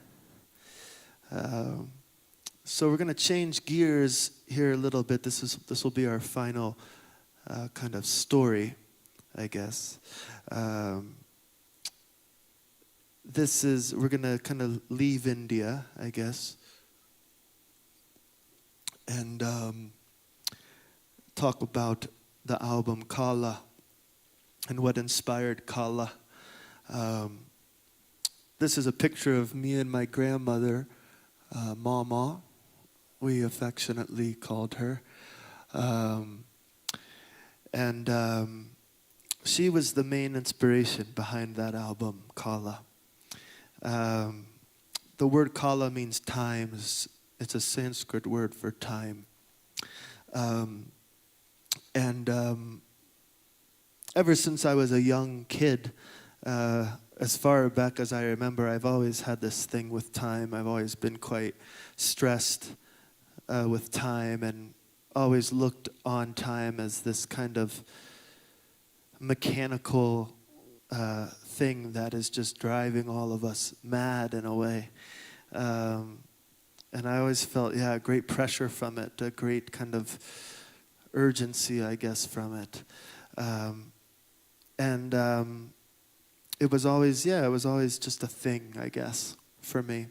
So we're going to change gears here a little bit. This will be our final kind of story, I guess. We're going to kind of leave India, I guess, and talk about the album Kala and what inspired Kala. This is a picture of me and my grandmother, Mama, we affectionately called her. She was the main inspiration behind that album, Kala. The word Kala means times. It's a Sanskrit word for time. Ever since I was a young kid, as far back as I remember, I've always had this thing with time. I've always been quite stressed with time and always looked on time as this kind of mechanical thing that is just driving all of us mad in a way. And I always felt, great pressure from it, a great kind of urgency, I guess, from it. It was always just a thing, I guess, for me.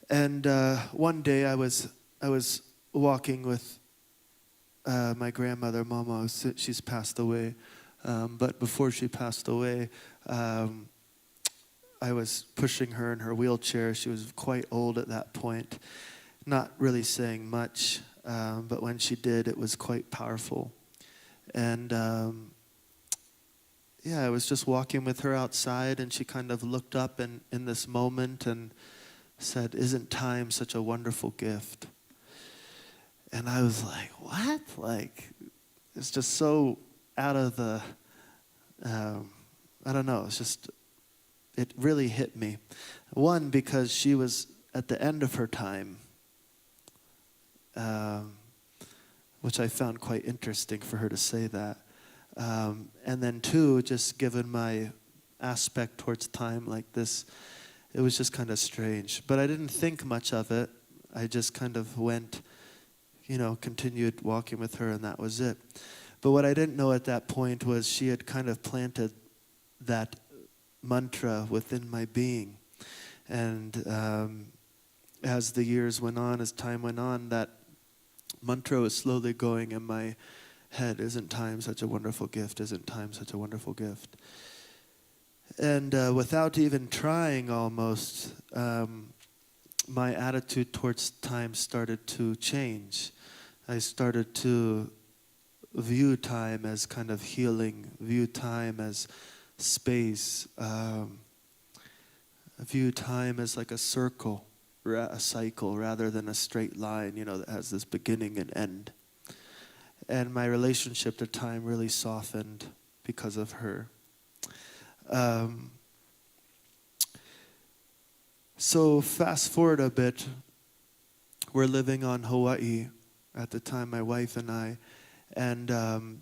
And one day I was walking with my grandmother, Mama, she's passed away. But before she passed away, I was pushing her in her wheelchair. She was quite old at that point, not really saying much, but when she did, it was quite powerful. And I was just walking with her outside, and she kind of looked up in this moment and said, "Isn't time such a wonderful gift?" And I was like, what? Like, it's just so out of the, I don't know, it really hit me. One, because she was at the end of her time, which I found quite interesting for her to say that. And then two, just given my aspect towards time like this, it was just kind of strange. But I didn't think much of it. I just kind of went, continued walking with her, and that was it. But what I didn't know at that point was she had kind of planted that mantra within my being. And as the years went on, as time went on, that mantra was slowly going in my head. Isn't time such a wonderful gift? Isn't time such a wonderful gift? And without even trying almost, my attitude towards time started to change. I started to view time as kind of healing, view time as space, view time as like a circle, a cycle, rather than a straight line, that has this beginning and end. And my relationship to time really softened because of her. So fast forward a bit, we're living on Hawaii at the time, my wife and I, and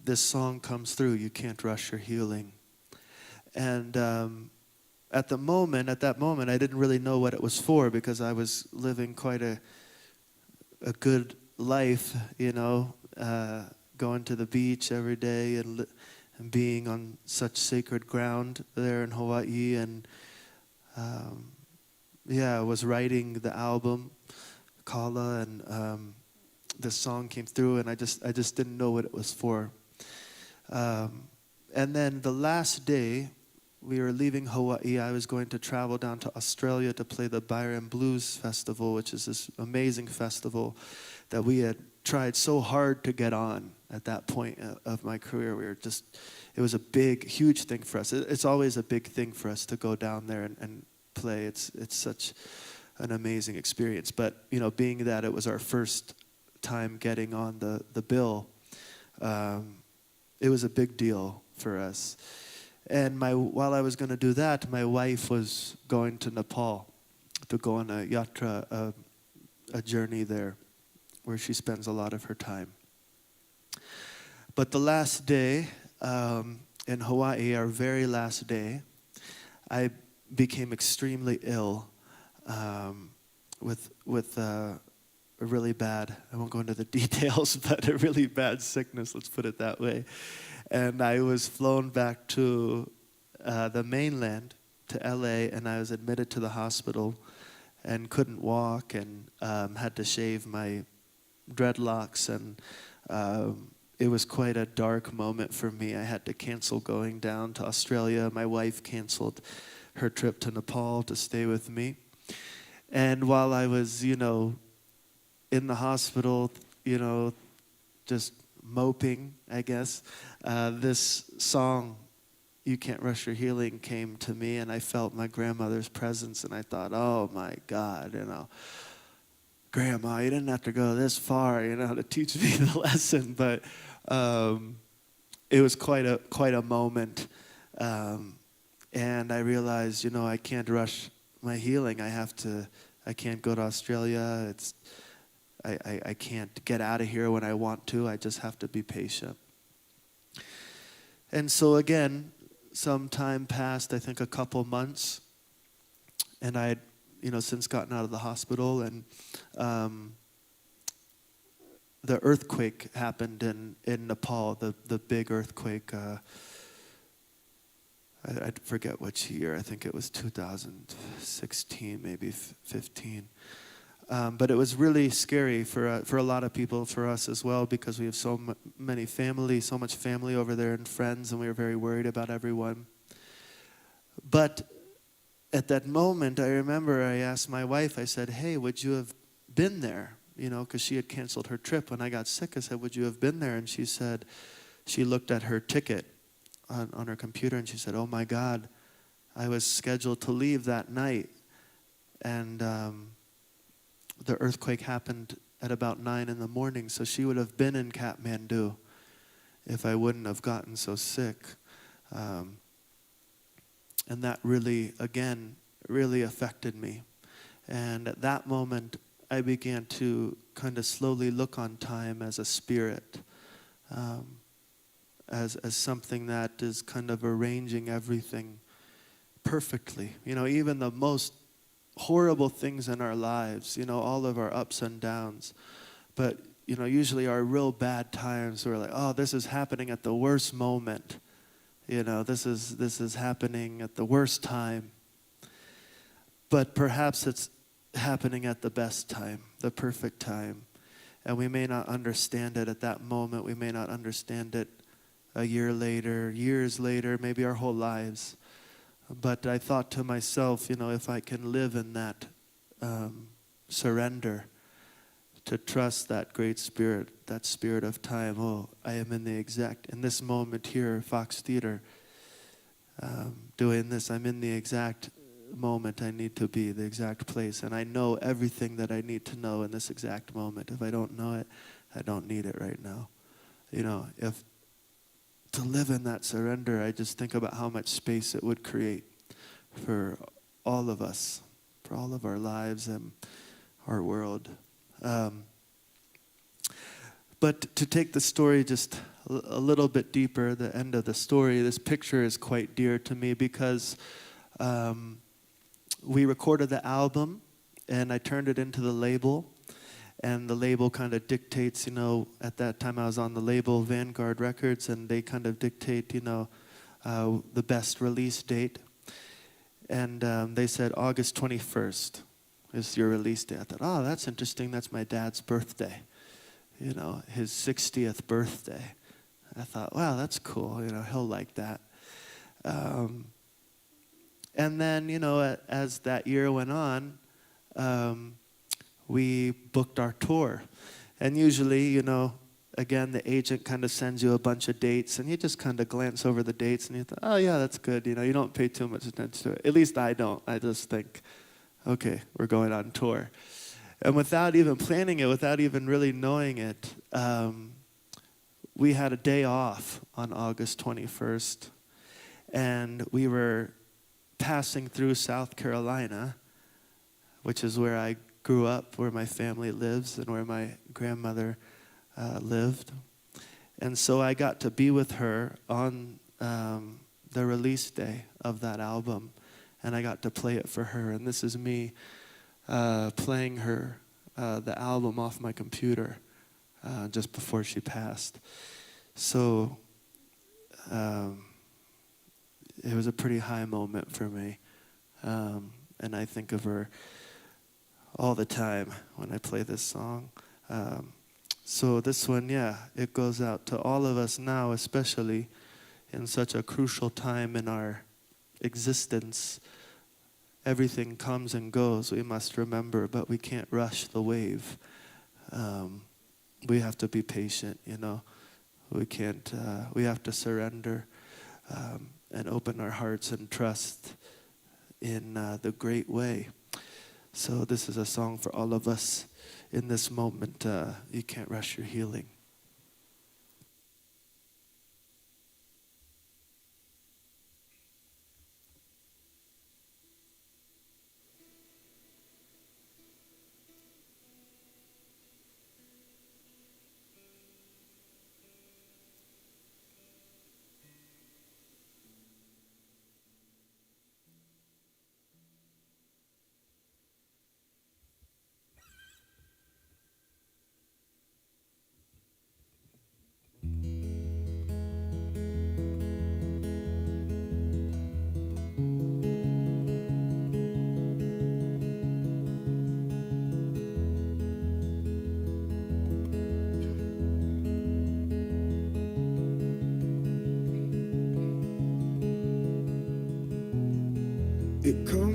this song comes through, "You Can't Rush Your Healing." And at that moment, I didn't really know what it was for, because I was living quite a good life, going to the beach every day and being on such sacred ground there in Hawaii. And I was writing the album, Kala, and this song came through, and I just didn't know what it was for. And then the last day, we were leaving Hawaii. I was going to travel down to Australia to play the Byron Blues Festival, which is this amazing festival that we had tried so hard to get on at that point of my career. It was a big, huge thing for us. It's always a big thing for us to go down there and play. It's such an amazing experience. But, being that it was our first time getting on the bill, it was a big deal for us. And while I was going to do that, my wife was going to Nepal to go on a yatra, a journey there, where she spends a lot of her time. But the last day in Hawaii, our very last day, I became extremely ill with a really bad, I won't go into the details, but a really bad sickness, let's put it that way. And I was flown back to the mainland, to LA, and I was admitted to the hospital and couldn't walk, and had to shave my dreadlocks, and it was quite a dark moment for me. I had to cancel going down to Australia. My wife canceled her trip to Nepal to stay with me. And while I was, in the hospital, just moping, I guess, this song, "You Can't Rush Your Healing," came to me, and I felt my grandmother's presence, and I thought, oh my God, Grandma, you didn't have to go this far, to teach me the lesson. But it was quite a moment, and I realized, I can't rush my healing. I can't go to Australia. I can't get out of here when I want to. I just have to be patient. And so again, some time passed, I think a couple months, and I had, since gotten out of the hospital, and the earthquake happened in Nepal, the big earthquake. I forget which year. I think it was 2016, maybe 15. But it was really scary for a lot of people, for us as well, because we have so much family over there and friends, and we were very worried about everyone. But at that moment, I remember I asked my wife, I said, hey, would you have been there? You know, because she had canceled her trip. When I got sick, I said, would you have been there? And she said, she looked at her ticket on her computer, and she said, oh my God, I was scheduled to leave that night. And the earthquake happened at about 9 in the morning, so she would have been in Kathmandu if I wouldn't have gotten so sick. And that really, again, really affected me. And at that moment, I began to kind of slowly look on time as a spirit, as something that is kind of arranging everything perfectly. You know, even the most horrible things in our lives, you know, all of our ups and downs. But, you know, usually our real bad times, we're like, oh, this is happening at the worst moment. You know, this is happening at the worst time. But perhaps it's happening at the best time, the perfect time. And we may not understand it at that moment. We may not understand it a year later, years later, maybe our whole lives. But I thought to myself, you know, if I can live in that surrender, to trust that great spirit, that spirit of time. Oh, I am in this moment here, Fox Theater, doing this. I'm in the exact moment I need to be, the exact place. And I know everything that I need to know in this exact moment. If I don't know it, I don't need it right now. You know, if to live in that surrender, I just think about how much space it would create for all of us, for all of our lives and our world. But to take the story just a little bit deeper, the end of the story, this picture is quite dear to me because we recorded the album and I turned it into the label. And the label kind of dictates, you know, at that time I was on the label Vanguard Records, and they kind of dictate, you know, the best release date. And they said August 21st is your release date. I thought, oh, that's interesting. That's my dad's birthday, you know, his 60th birthday. I thought, wow, that's cool. You know, he'll like that. And then, you know, as that year went on, we booked our tour. And usually, you know, again, the agent kind of sends you a bunch of dates, and you just kind of glance over the dates, and you think, oh, yeah, that's good. You know, you don't pay too much attention to it. At least I don't. I just think, okay, we're going on tour. And without even planning it, without even really knowing it, we had a day off on August 21st, and we were passing through South Carolina, which is where I grew up, where my family lives, and where my grandmother lived. And so I got to be with her on the release day of that album, and I got to play it for her. And this is me playing her the album off my computer just before she passed. So it was a pretty high moment for me, and I think of her all the time when I play this song. So this one, yeah, it goes out to all of us now, especially in such a crucial time in our existence. Everything comes and goes, we must remember, but we can't rush the wave. We have to be patient, you know. We can't, we have to surrender and open our hearts and trust in the great way. So this is a song for all of us in this moment. You can't rush your healing.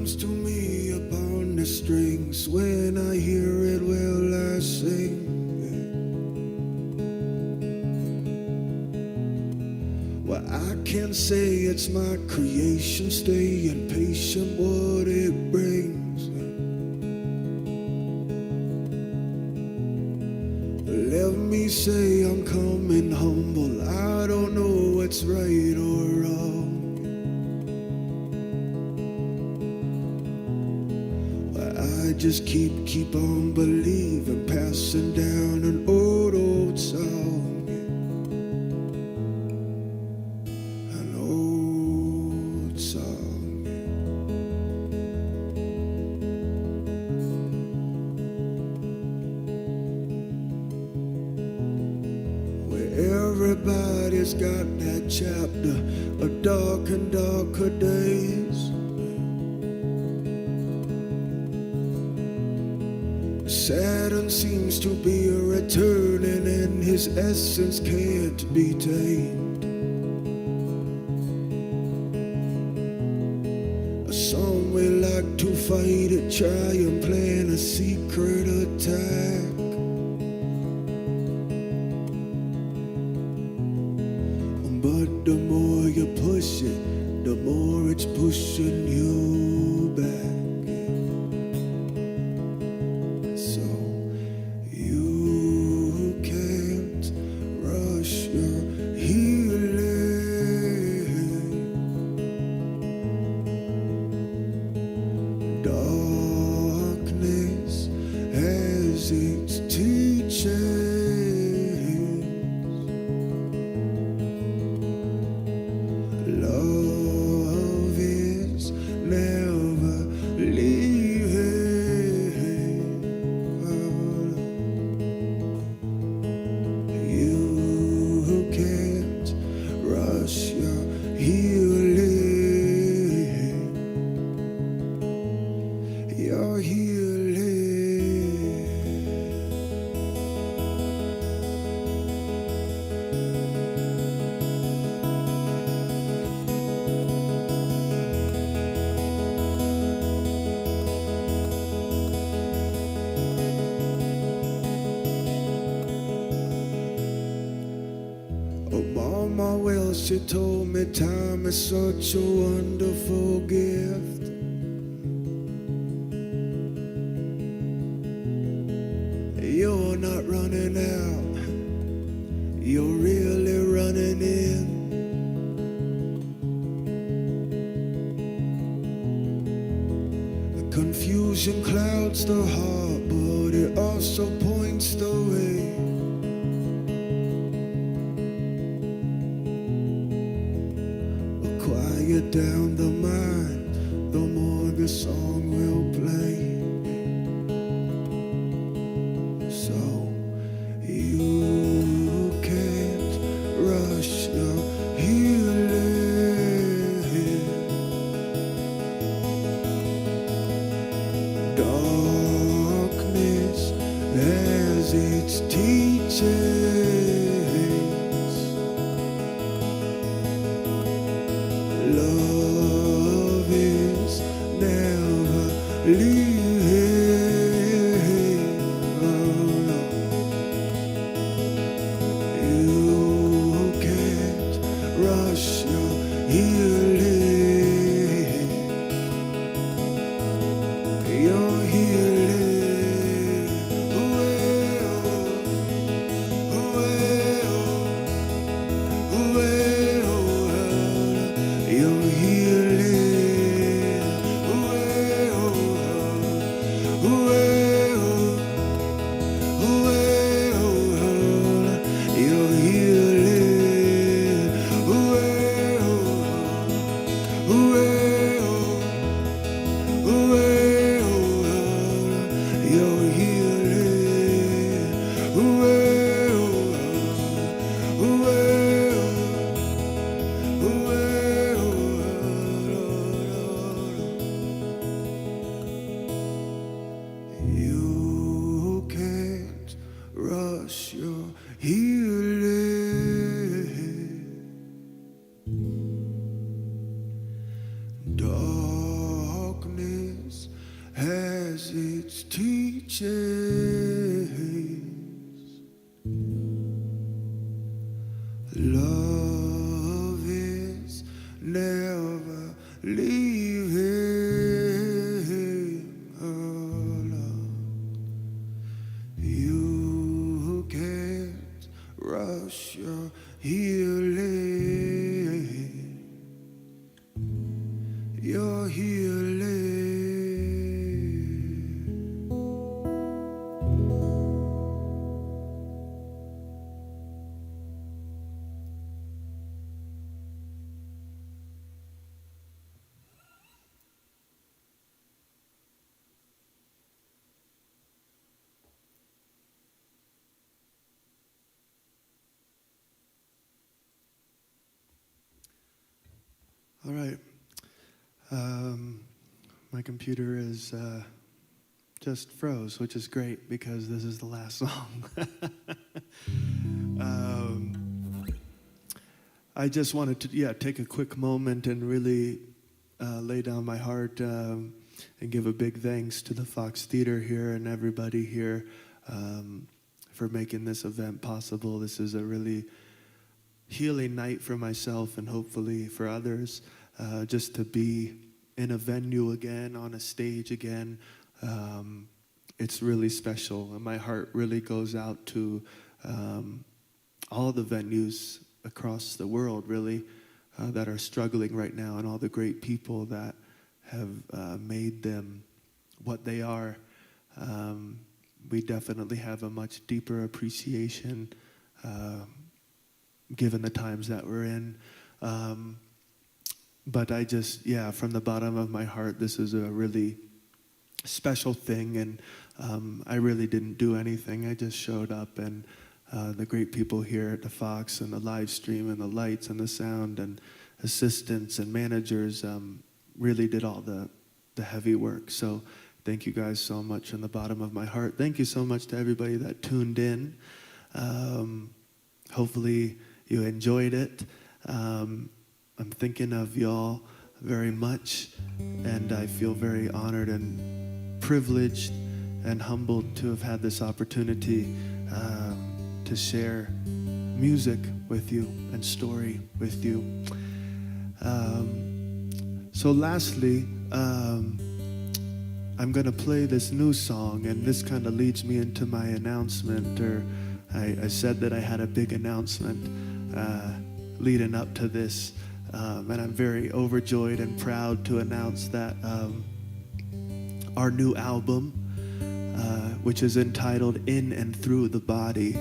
comes to me upon the strings. When I hear it, will I sing? Well, I can't say it's my creation, staying patient what it brings. Let me say I'm coming humble, I don't know what's right or wrong. Well, I just keep on believing, passing down an old song. Everybody's got that chapter of dark and darker days. Saturn seems to be returning and his essence can't be tamed. Some we like to fight it, try and plan a secret attack. But the more you push it, the more it's pushing you back. So you can't rush your healing. Darkness has its teaching. Love is never leaving. You can't rush your healing. Your healing. Mama, well, she told me time is such a wonderful gift. You're not running out, you're really running in. The confusion clouds the heart, but it also points the way. Quiet down the mind, the more the song will play. So you can't rush your healing. Darkness has its teachings. Love is never leaving. Oh, no. You can't rush your healing. Your healing. Your healing. Your healing. Love is never leaving alone. You can't rush your healing. Your healing. All right. My computer is just froze, which is great because this is the last song. I just wanted to, take a quick moment and really lay down my heart and give a big thanks to the Fox Theater here and everybody here for making this event possible. This is a really healing night for myself and hopefully for others, just to be in a venue again, on a stage again. It's really special, and my heart really goes out to all the venues across the world, really, that are struggling right now, and all the great people that have made them what they are. We definitely have a much deeper appreciation given the times that we're in. But I just, from the bottom of my heart, this is a really special thing, and I really didn't do anything. I just showed up, and the great people here at the Fox and the live stream and the lights and the sound and assistants and managers really did all the heavy work. So thank you guys so much from the bottom of my heart. Thank you so much to everybody that tuned in. Hopefully you enjoyed it. I'm thinking of y'all very much, and I feel very honored and privileged and humbled to have had this opportunity to share music with you and story with you. So lastly, I'm going to play this new song, and this kind of leads me into my announcement, or I said that I had a big announcement leading up to this. And I'm very overjoyed and proud to announce that our new album, which is entitled In and Through the Body,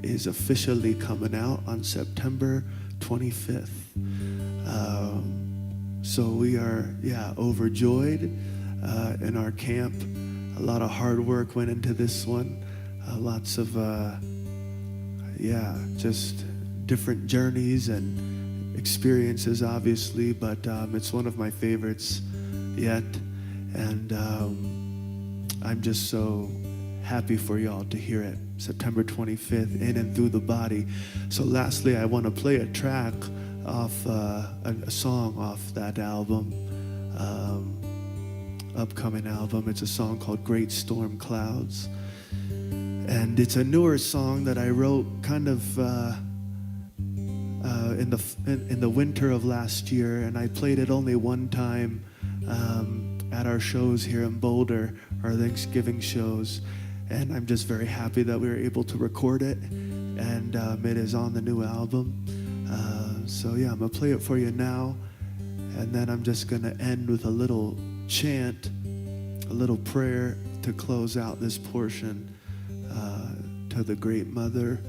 is officially coming out on September 25th. So we are, overjoyed in our camp. A lot of hard work went into this one. Lots of, just different journeys and experiences, obviously, but it's one of my favorites yet, and I'm just so happy for y'all to hear it. September 25th, In and Through the Body. So lastly, I want to play a track off, a song off that album, upcoming album. It's a song called Great Storm Clouds, and it's a newer song that I wrote kind of in the winter of last year, and I played it only one time at our shows here in Boulder, our Thanksgiving shows, and I'm just very happy that we were able to record it, and it is on the new album. So I'm gonna play it for you now, and then I'm just gonna end with a little chant, a little prayer to close out this portion to the Great Mother,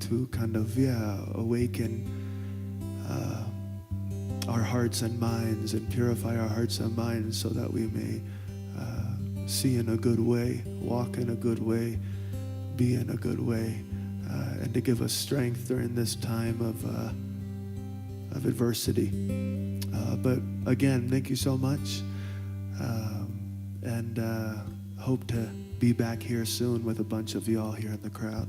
to kind of, awaken our hearts and minds and purify our hearts and minds so that we may see in a good way, walk in a good way, be in a good way, and to give us strength during this time of adversity. But again, thank you so much, and hope to be back here soon with a bunch of y'all here in the crowd.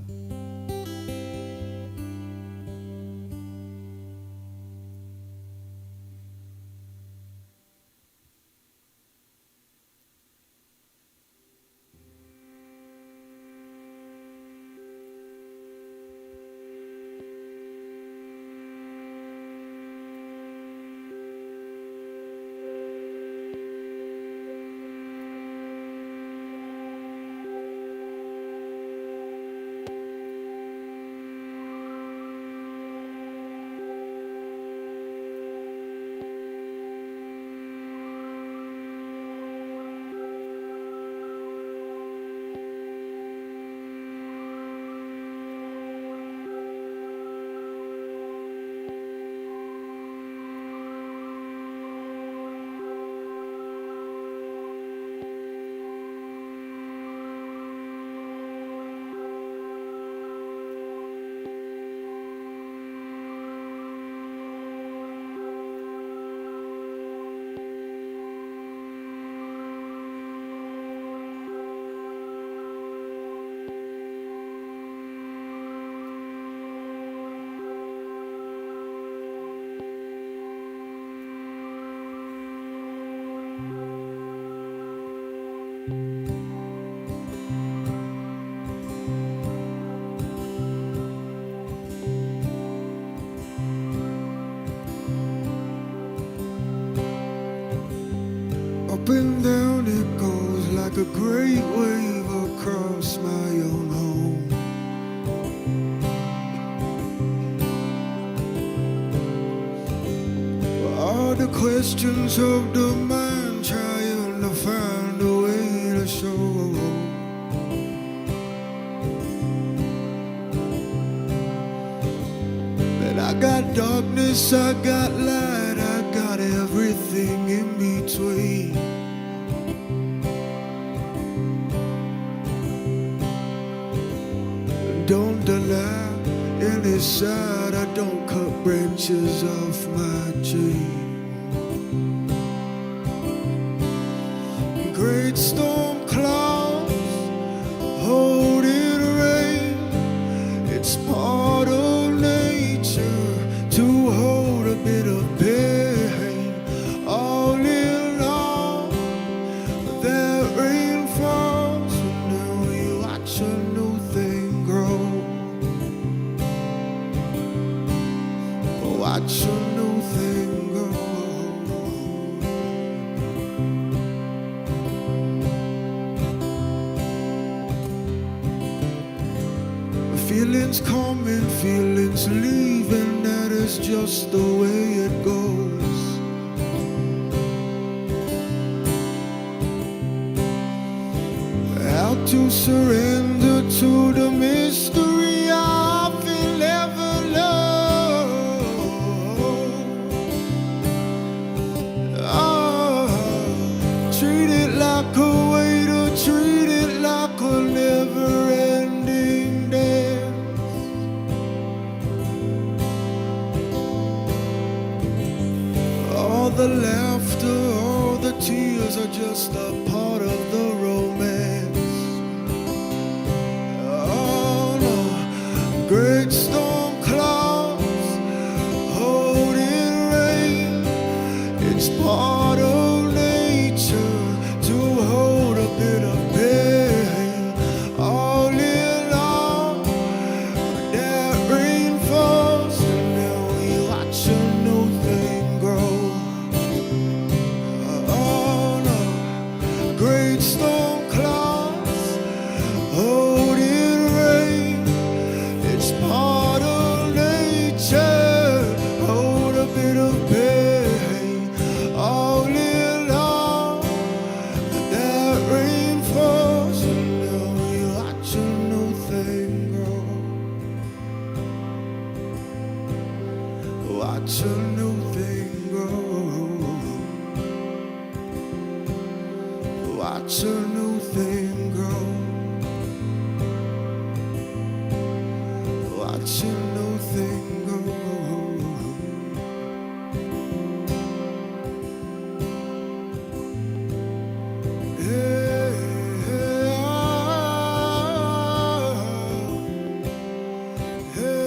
is my own home. All the questions of the mind trying to find a way to show that I got darkness, I got light, I got everything in between. Don't deny any side, I don't cut branches off my tree. Great storm clouds holding rain, it's part of nature to hold a bit of pain. All in all, that rain falls, and now you watch a new thing grow. Watch a new thing grow. Feelings coming, feelings leaving, that is just the way it goes. How to surrender to the mystery I feel ever loved. Treat it like a way to treat it like a never-ending dance. All the laughter, all the tears are just a part of the romance. Oh no, great storm clouds holding rain, it's part of nature to hold a bit of pain. All in all, that rain falls, and now we watch a new thing grow. Oh no, great storm clouds holding rain, it's part of nature, hold a bit of pain. All in all, that rain falls, and now we watch a new thing grow. Watch a new thing grow. Watch a new thing grow. Watch a new thing grow. Hey, hey, hey,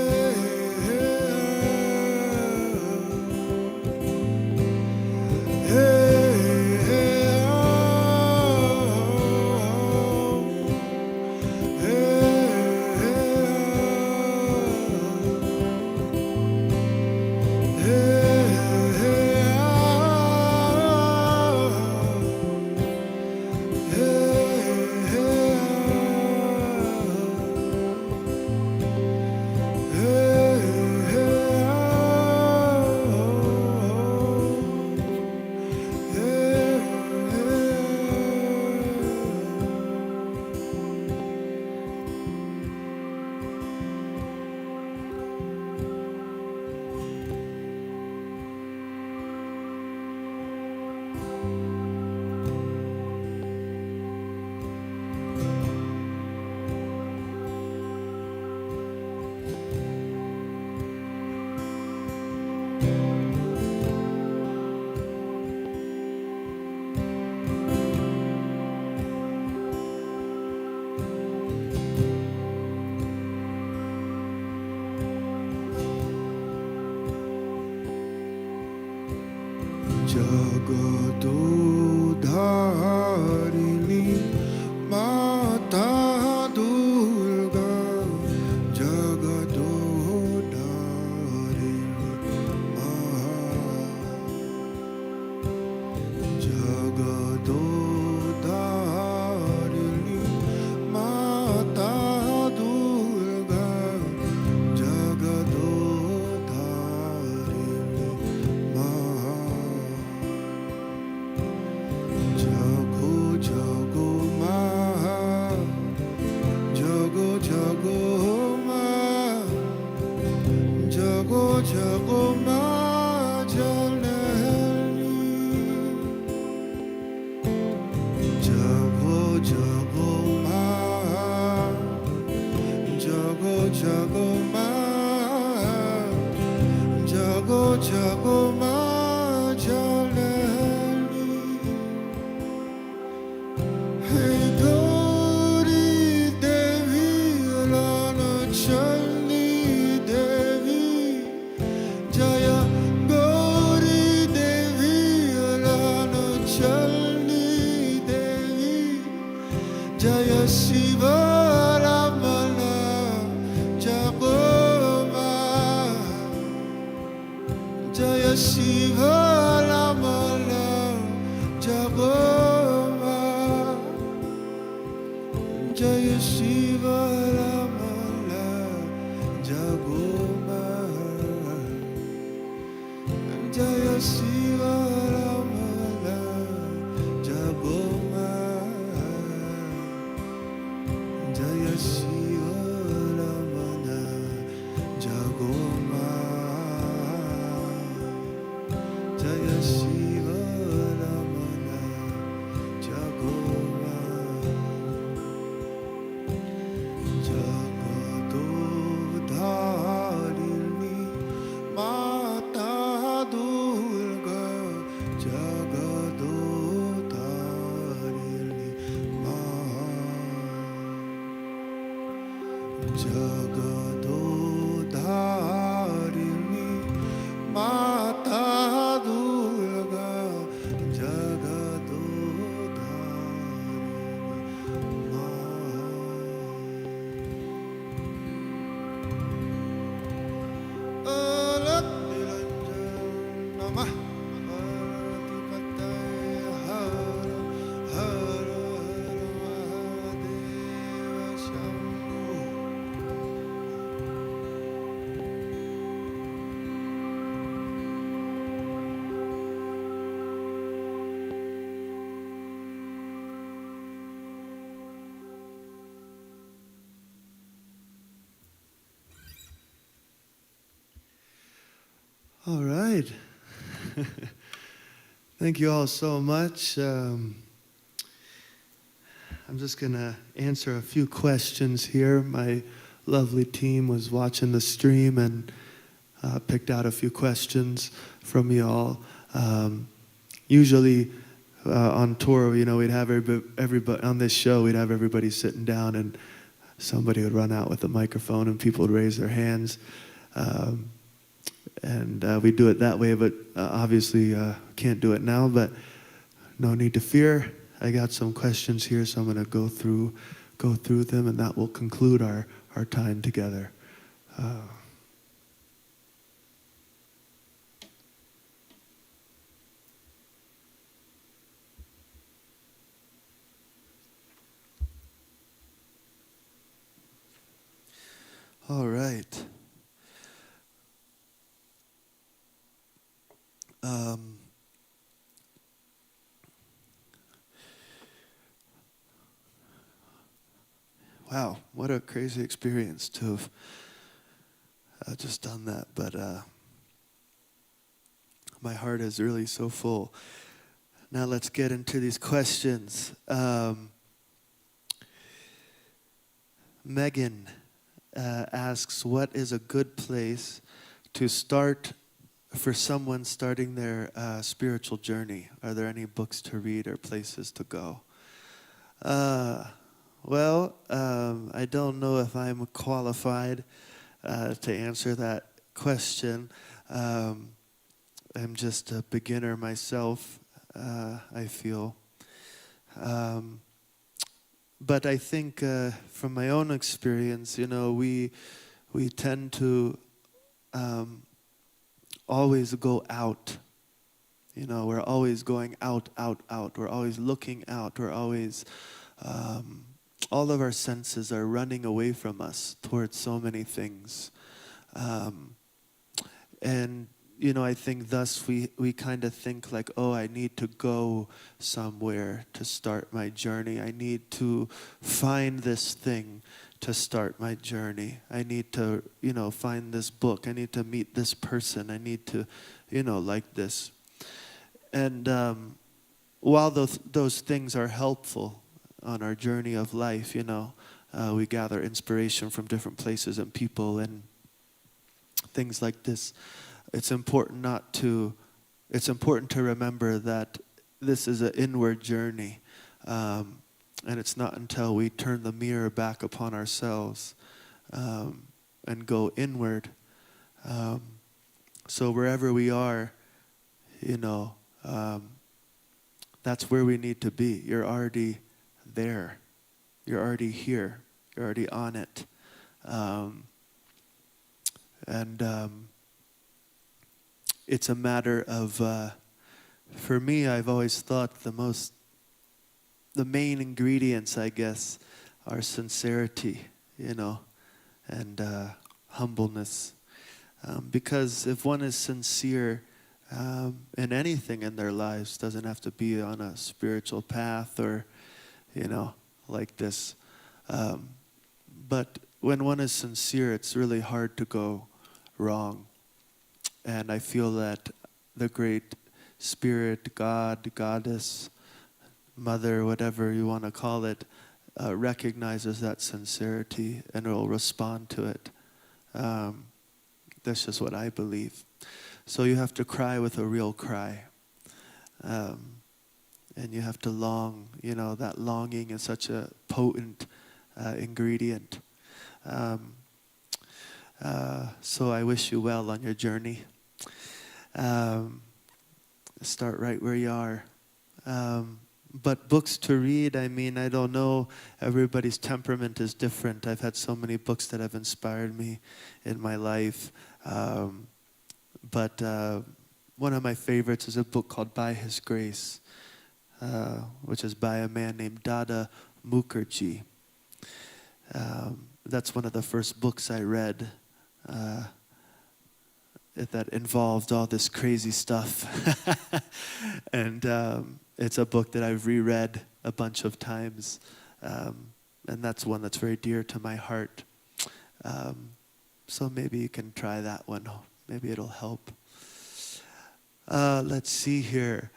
जगदोधारिणी Mata Durga जगदोधारिणी जगदोधारिणी Mata jago ma jalni jago ma jago ma jalni hey Gauri Devi lana chalni Devi Jaya Gauri Devi lana chalni Devi Jaya Shiva Ramana Jagoma Jaya Shiva Ramana Jagoma Jaya Shiva Ramana Jagoma Jaya Shiva Ramana Jagoma Jaya Shiva Ramana Jagoma Jaya Shiva Ramana Jagoma Jagadodharini Mata Durga Jagadodharini Jagadodharini Mata Durga All right. Thank you all so much. I'm just going to answer a few questions here. My lovely team was watching the stream and picked out a few questions from you all. Usually on tour, we'd have everybody on this show, we'd have everybody sitting down and somebody would run out with a microphone and people would raise their hands. And we do it that way, but obviously can't do it now, but no need to fear. I got some questions here, so I'm going to go through them, and that will conclude our time together. All right. Wow, what a crazy experience to have just done that. But my heart is really so full. Now let's get into these questions. Megan asks, what is a good place to start for someone starting their spiritual journey? Are there any books to read or places to go? Well, I don't know if I'm qualified to answer that question. I'm just a beginner myself, I feel. But I think from my own experience, we tend to always go out. We're always going out. We're always looking out. We're always, all of our senses are running away from us towards so many things. And, I think thus we kind of think like, oh, I need to go somewhere to start my journey. I need to find this thing to start my journey. I need to, find this book. I need to meet this person. I need to, like this. And while those things are helpful on our journey of life, we gather inspiration from different places and people and things like this. It's important to remember that this is an inward journey. And it's not until we turn the mirror back upon ourselves and go inward. So wherever we are, that's where we need to be. You're already there. You're already here. You're already on it. It's a matter of, for me, I've always thought the main ingredients, I guess, are sincerity, and humbleness. Because if one is sincere in anything in their lives, doesn't have to be on a spiritual path or, like this. But when one is sincere, it's really hard to go wrong. And I feel that the Great Spirit, God, Goddess, Mother, whatever you want to call it, recognizes that sincerity and will respond to it. That's just what I believe. So you have to cry with a real cry. And you have to long. That longing is such a potent ingredient. So I wish you well on your journey. Start right where you are. But books to read, I don't know. Everybody's temperament is different. I've had so many books that have inspired me in my life. But one of my favorites is a book called By His Grace, which is by a man named Dada Mukherjee. That's one of the first books I read that involved all this crazy stuff. And it's a book that I've reread a bunch of times. And that's one that's very dear to my heart. So maybe you can try that one. Maybe it'll help. Let's see here.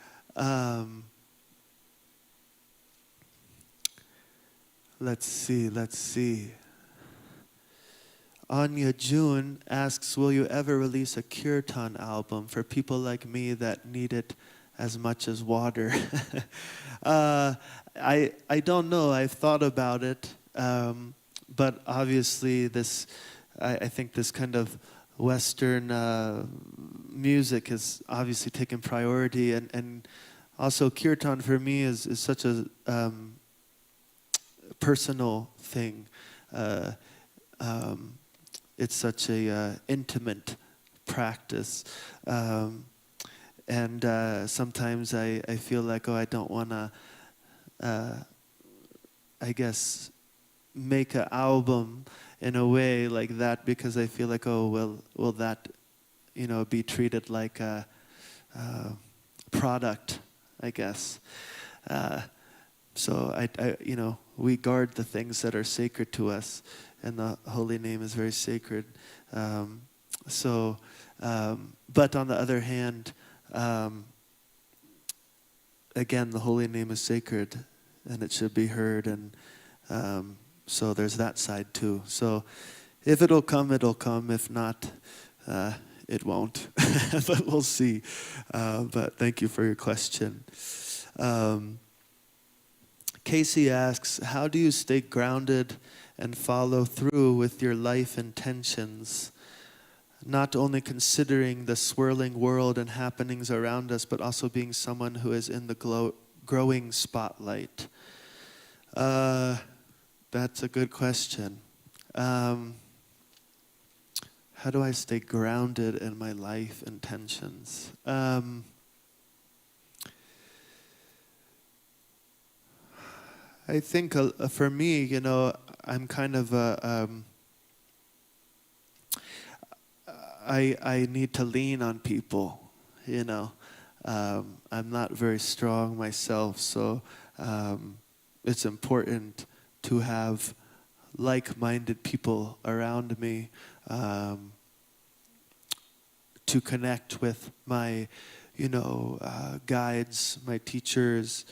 Let's see. Anya June asks, will you ever release a kirtan album for people like me that need it as much as water? I don't know. I've thought about it. But obviously I think this kind of Western music has obviously taken priority. And also kirtan for me is such a personal thing. It's such a intimate practice. And sometimes I feel like, I don't want to, I guess, make an album in a way like that because I feel like, will that, be treated like a product, I guess. So I we guard the things that are sacred to us, and the holy name is very sacred. But on the other hand, again, the holy name is sacred, and it should be heard, and so there's that side too. So if it'll come, it'll come. If not, it won't. But we'll see. But thank you for your question. Casey asks, how do you stay grounded and follow through with your life intentions, not only considering the swirling world and happenings around us, but also being someone who is in the growing spotlight? That's a good question. How do I stay grounded in my life intentions? I think for me, I'm kind of I need to lean on people, I'm not very strong myself, so it's important to have like-minded people around me, to connect with my, guides, my teachers.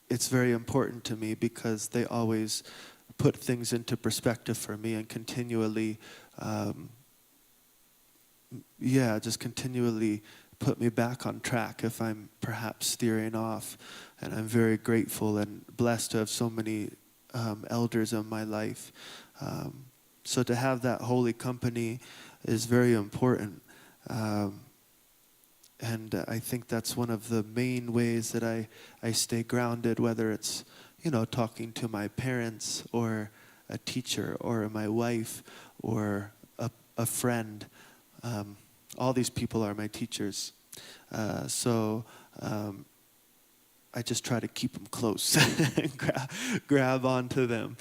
It's very important to me because they always put things into perspective for me and continually, just continually put me back on track if I'm perhaps steering off. And I'm very grateful and blessed to have so many elders in my life. So to have that holy company is very important. And I think that's one of the main ways that I stay grounded, whether it's, talking to my parents or a teacher or my wife or a friend. All these people are my teachers. So I just try to keep them close and grab onto them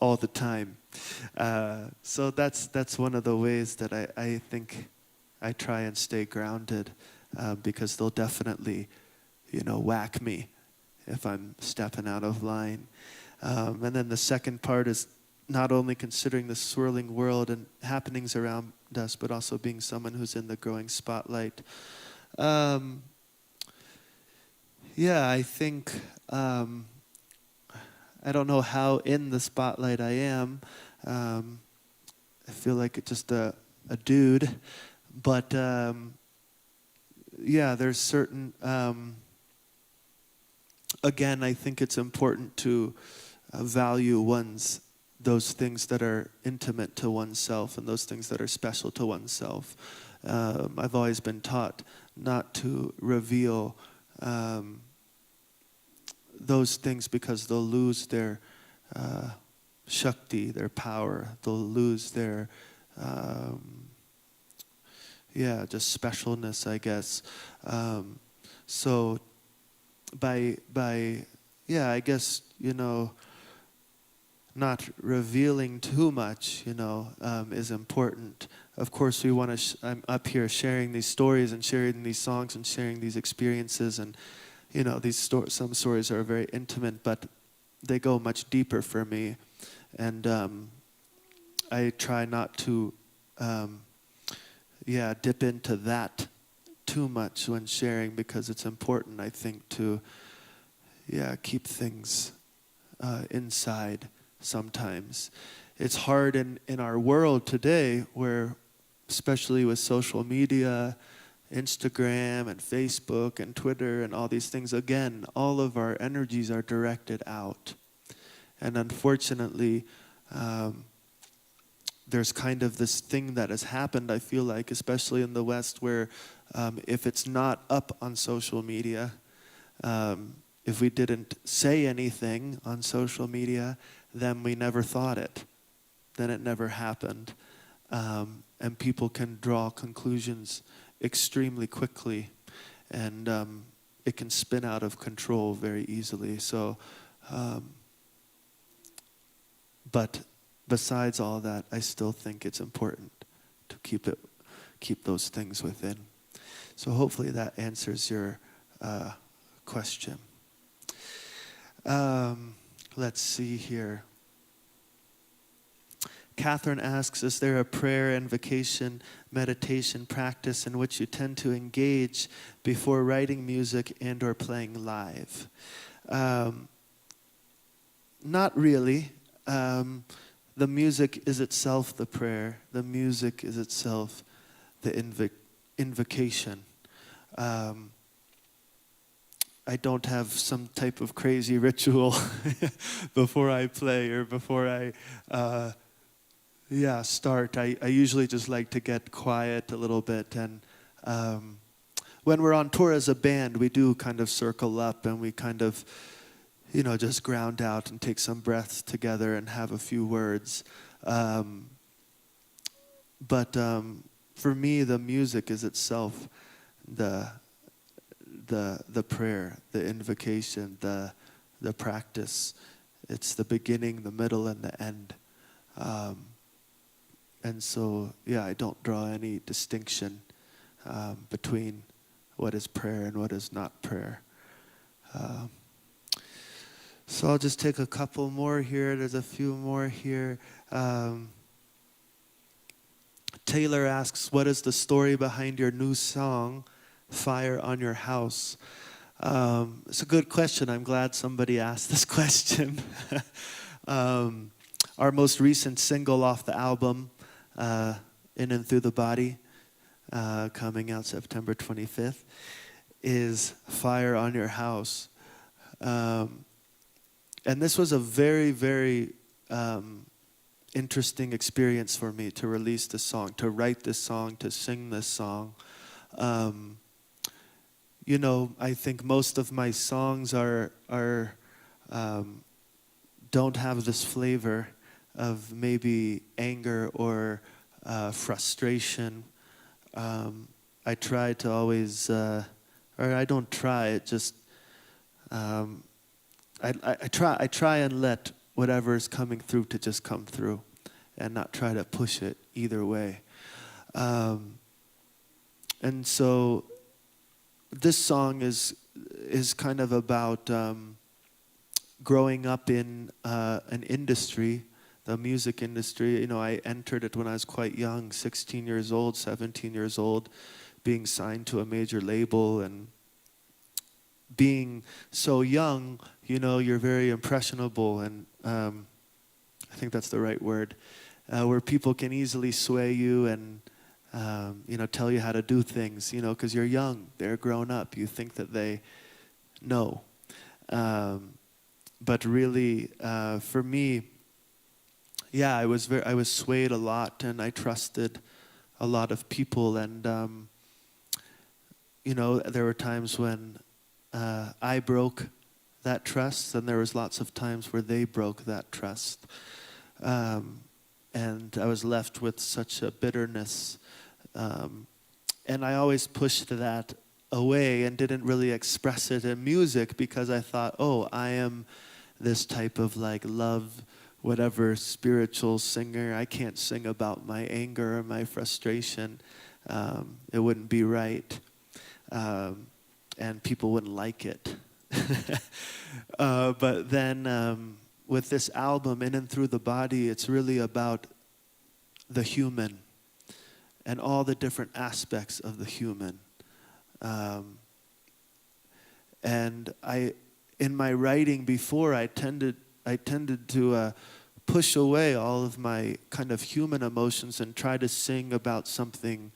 all the time. So that's one of the ways that I think I try and stay grounded, because they'll definitely, whack me if I'm stepping out of line. And then the second part is not only considering the swirling world and happenings around us, but also being someone who's in the growing spotlight. I think, I don't know how in the spotlight I am. I feel like it's just a dude. But, there's certain, again, I think it's important to value those things that are intimate to oneself and those things that are special to oneself. I've always been taught not to reveal those things because they'll lose their shakti, their power. They'll lose their just specialness, I guess. So by I guess, not revealing too much, is important. Of course, we want to. I'm up here sharing these stories and sharing these songs and sharing these experiences, and some stories are very intimate, but they go much deeper for me, and I try not to. Dip into that too much when sharing, because it's important, I think, to keep things inside sometimes. It's hard in our world today where, especially with social media, Instagram and Facebook and Twitter and all these things, again, all of our energies are directed out. And unfortunately, there's kind of this thing that has happened, I feel like, especially in the West, where if it's not up on social media, if we didn't say anything on social media, then we never thought it. Then it never happened. And people can draw conclusions extremely quickly, and it can spin out of control very easily. So, but besides all that, I still think it's important to keep those things within. So hopefully that answers your question. Let's see here. Catherine asks, is there a prayer, invocation, meditation practice in which you tend to engage before writing music and or playing live? Not really. The music is itself the prayer. The music is itself the invocation. I don't have some type of crazy ritual before I play or before I start. I usually just like to get quiet a little bit. And when we're on tour as a band, we do kind of circle up and we kind of, just ground out and take some breaths together and have a few words. But for me, the music is itself the prayer, the invocation, the practice. It's the beginning, the middle, and the end. And so, I don't draw any distinction between what is prayer and what is not prayer. So I'll just take a couple more here. There's a few more here. Taylor asks, what is the story behind your new song, Fire on Your House? It's a good question. I'm glad somebody asked this question. Our most recent single off the album, In and Through the Body, coming out September 25th, is Fire on Your House. And this was a very, very interesting experience for me to release this song, to write this song, to sing this song. You know, I think most of my songs don't have this flavor of maybe anger or frustration. I try to always, or I don't try, it just, I try and let whatever is coming through to just come through and not try to push it either way. And so this song is kind of about growing up in an industry, the music industry. You know, I entered it when I was quite young, 16 years old, 17 years old, being signed to a major label. And being so young, you know, you're very impressionable, and I think that's the right word, where people can easily sway you and, you know, tell you how to do things, you know, because you're young, they're grown up, you think that they know. But really, for me, yeah, I was swayed a lot, and I trusted a lot of people, and, you know, there were times when I broke that trust, and there was lots of times where they broke that trust. And I was left with such a bitterness. And I always pushed that away and didn't really express it in music because I thought, oh, I am this type of like love, whatever, spiritual singer. I can't sing about my anger or my frustration. It wouldn't be right. And people wouldn't like it. But then with this album, In and Through the Body, it's really about the human and all the different aspects of the human. And in my writing before, I tended to push away all of my kind of human emotions and try to sing about something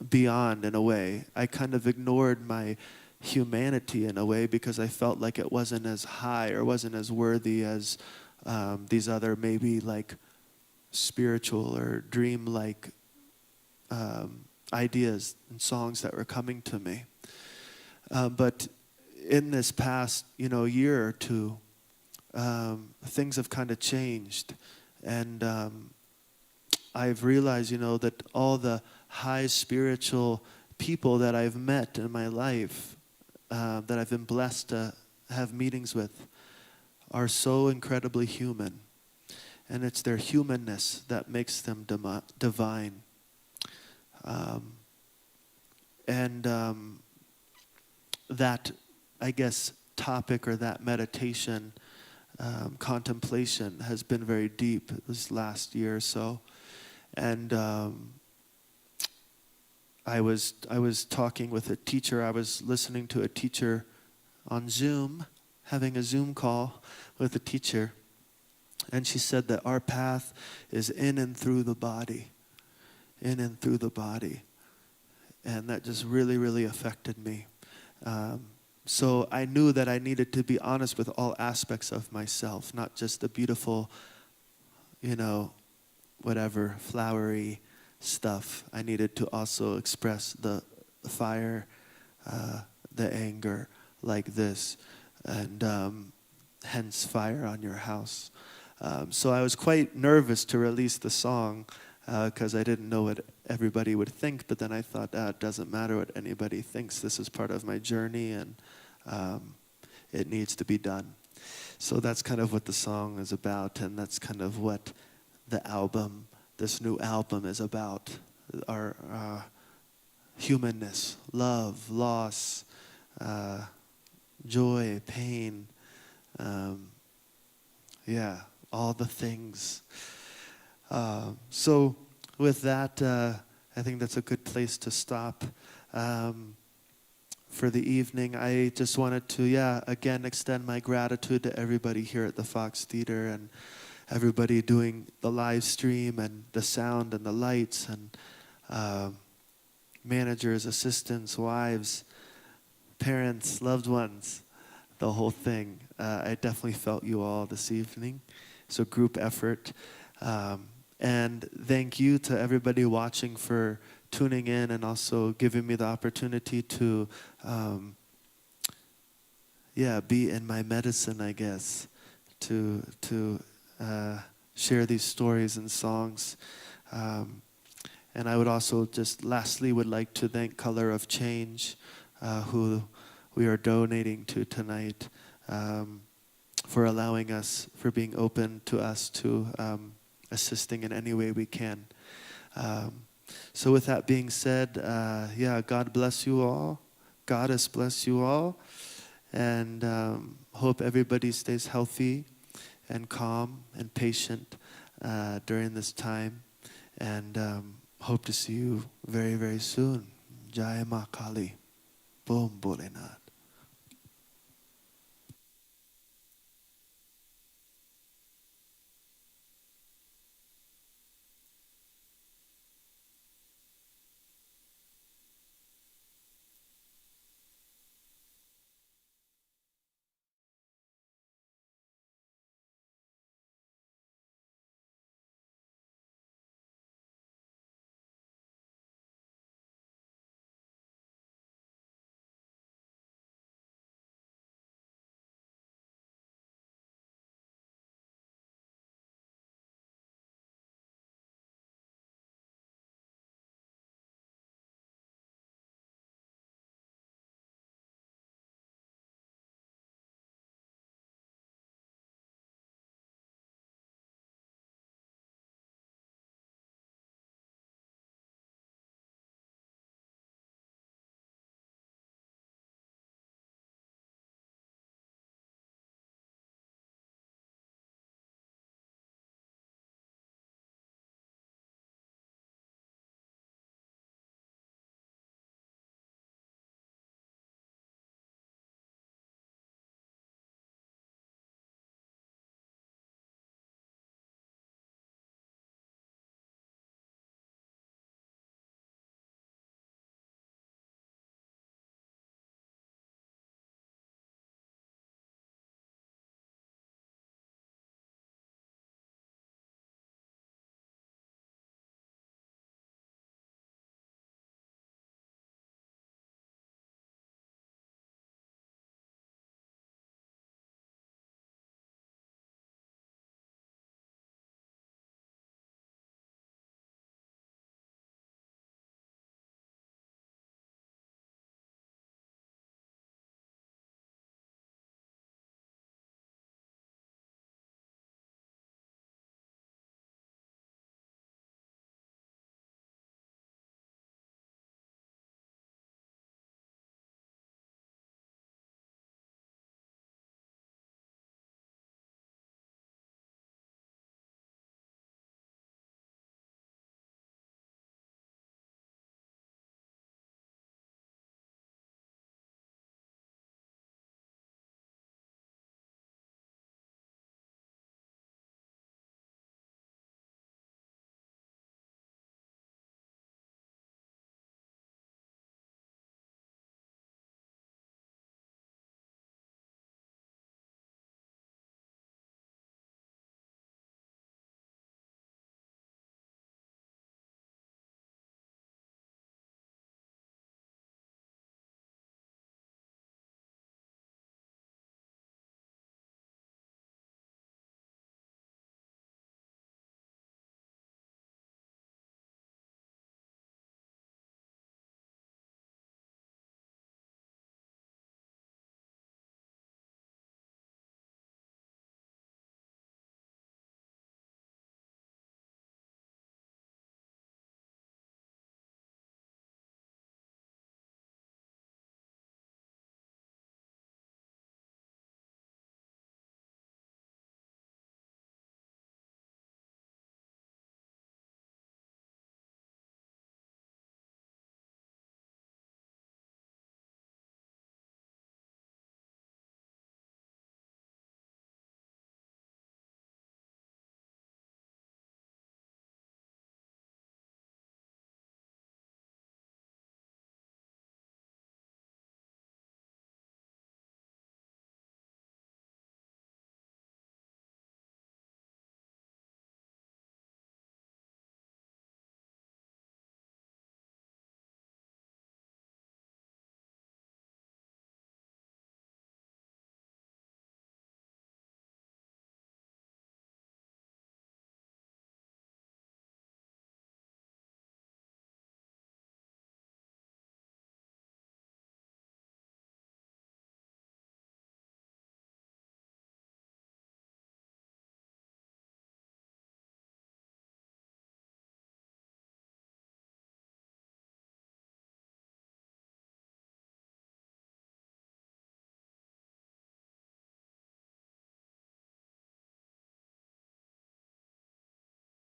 beyond in a way. I kind of ignored my humanity in a way because I felt like it wasn't as high or wasn't as worthy as these other maybe like spiritual or dream-like ideas and songs that were coming to me. But in this past, year or two, things have kind of changed, and I've realized, that all the high spiritual people that I've met in my life, that I've been blessed to have meetings with, are so incredibly human. And it's their humanness that makes them divine. That, I guess, topic or that meditation, contemplation has been very deep this last year or so. And I was talking with a teacher. I was listening to a teacher on Zoom, having a Zoom call with a teacher. And she said that our path is in and through the body. In and through the body. And that just really, really affected me. So I knew that I needed to be honest with all aspects of myself, not just the beautiful, whatever, flowery stuff. I needed to also express the fire, the anger like this, and hence Fire on Your House. So I was quite nervous to release the song because I didn't know what everybody would think, but then I thought, it doesn't matter what anybody thinks. This is part of my journey, and it needs to be done. So that's kind of what the song is about, and that's kind of what the album, this new album, is about. Our humanness, love, loss, joy, pain, Yeah, all the things. So with that, I think that's a good place to stop for the evening. I just wanted to, again, extend my gratitude to everybody here at the Fox Theater and everybody doing the live stream and the sound and the lights and managers, assistants, wives, parents, loved ones, the whole thing. I definitely felt you all this evening. It's a group effort. And thank you to everybody watching for tuning in and also giving me the opportunity to, be in my medicine, I guess, to share these stories and songs. And I would also just lastly would like to thank Color of Change, who we are donating to tonight, for allowing us, for being open to us, to assisting in any way we can. So with that being said, God bless you all. Goddess bless you all. And hope everybody stays healthy and calm and patient during this time. And hope to see you very, very soon. Jai Ma Kali. Boom Bholenath.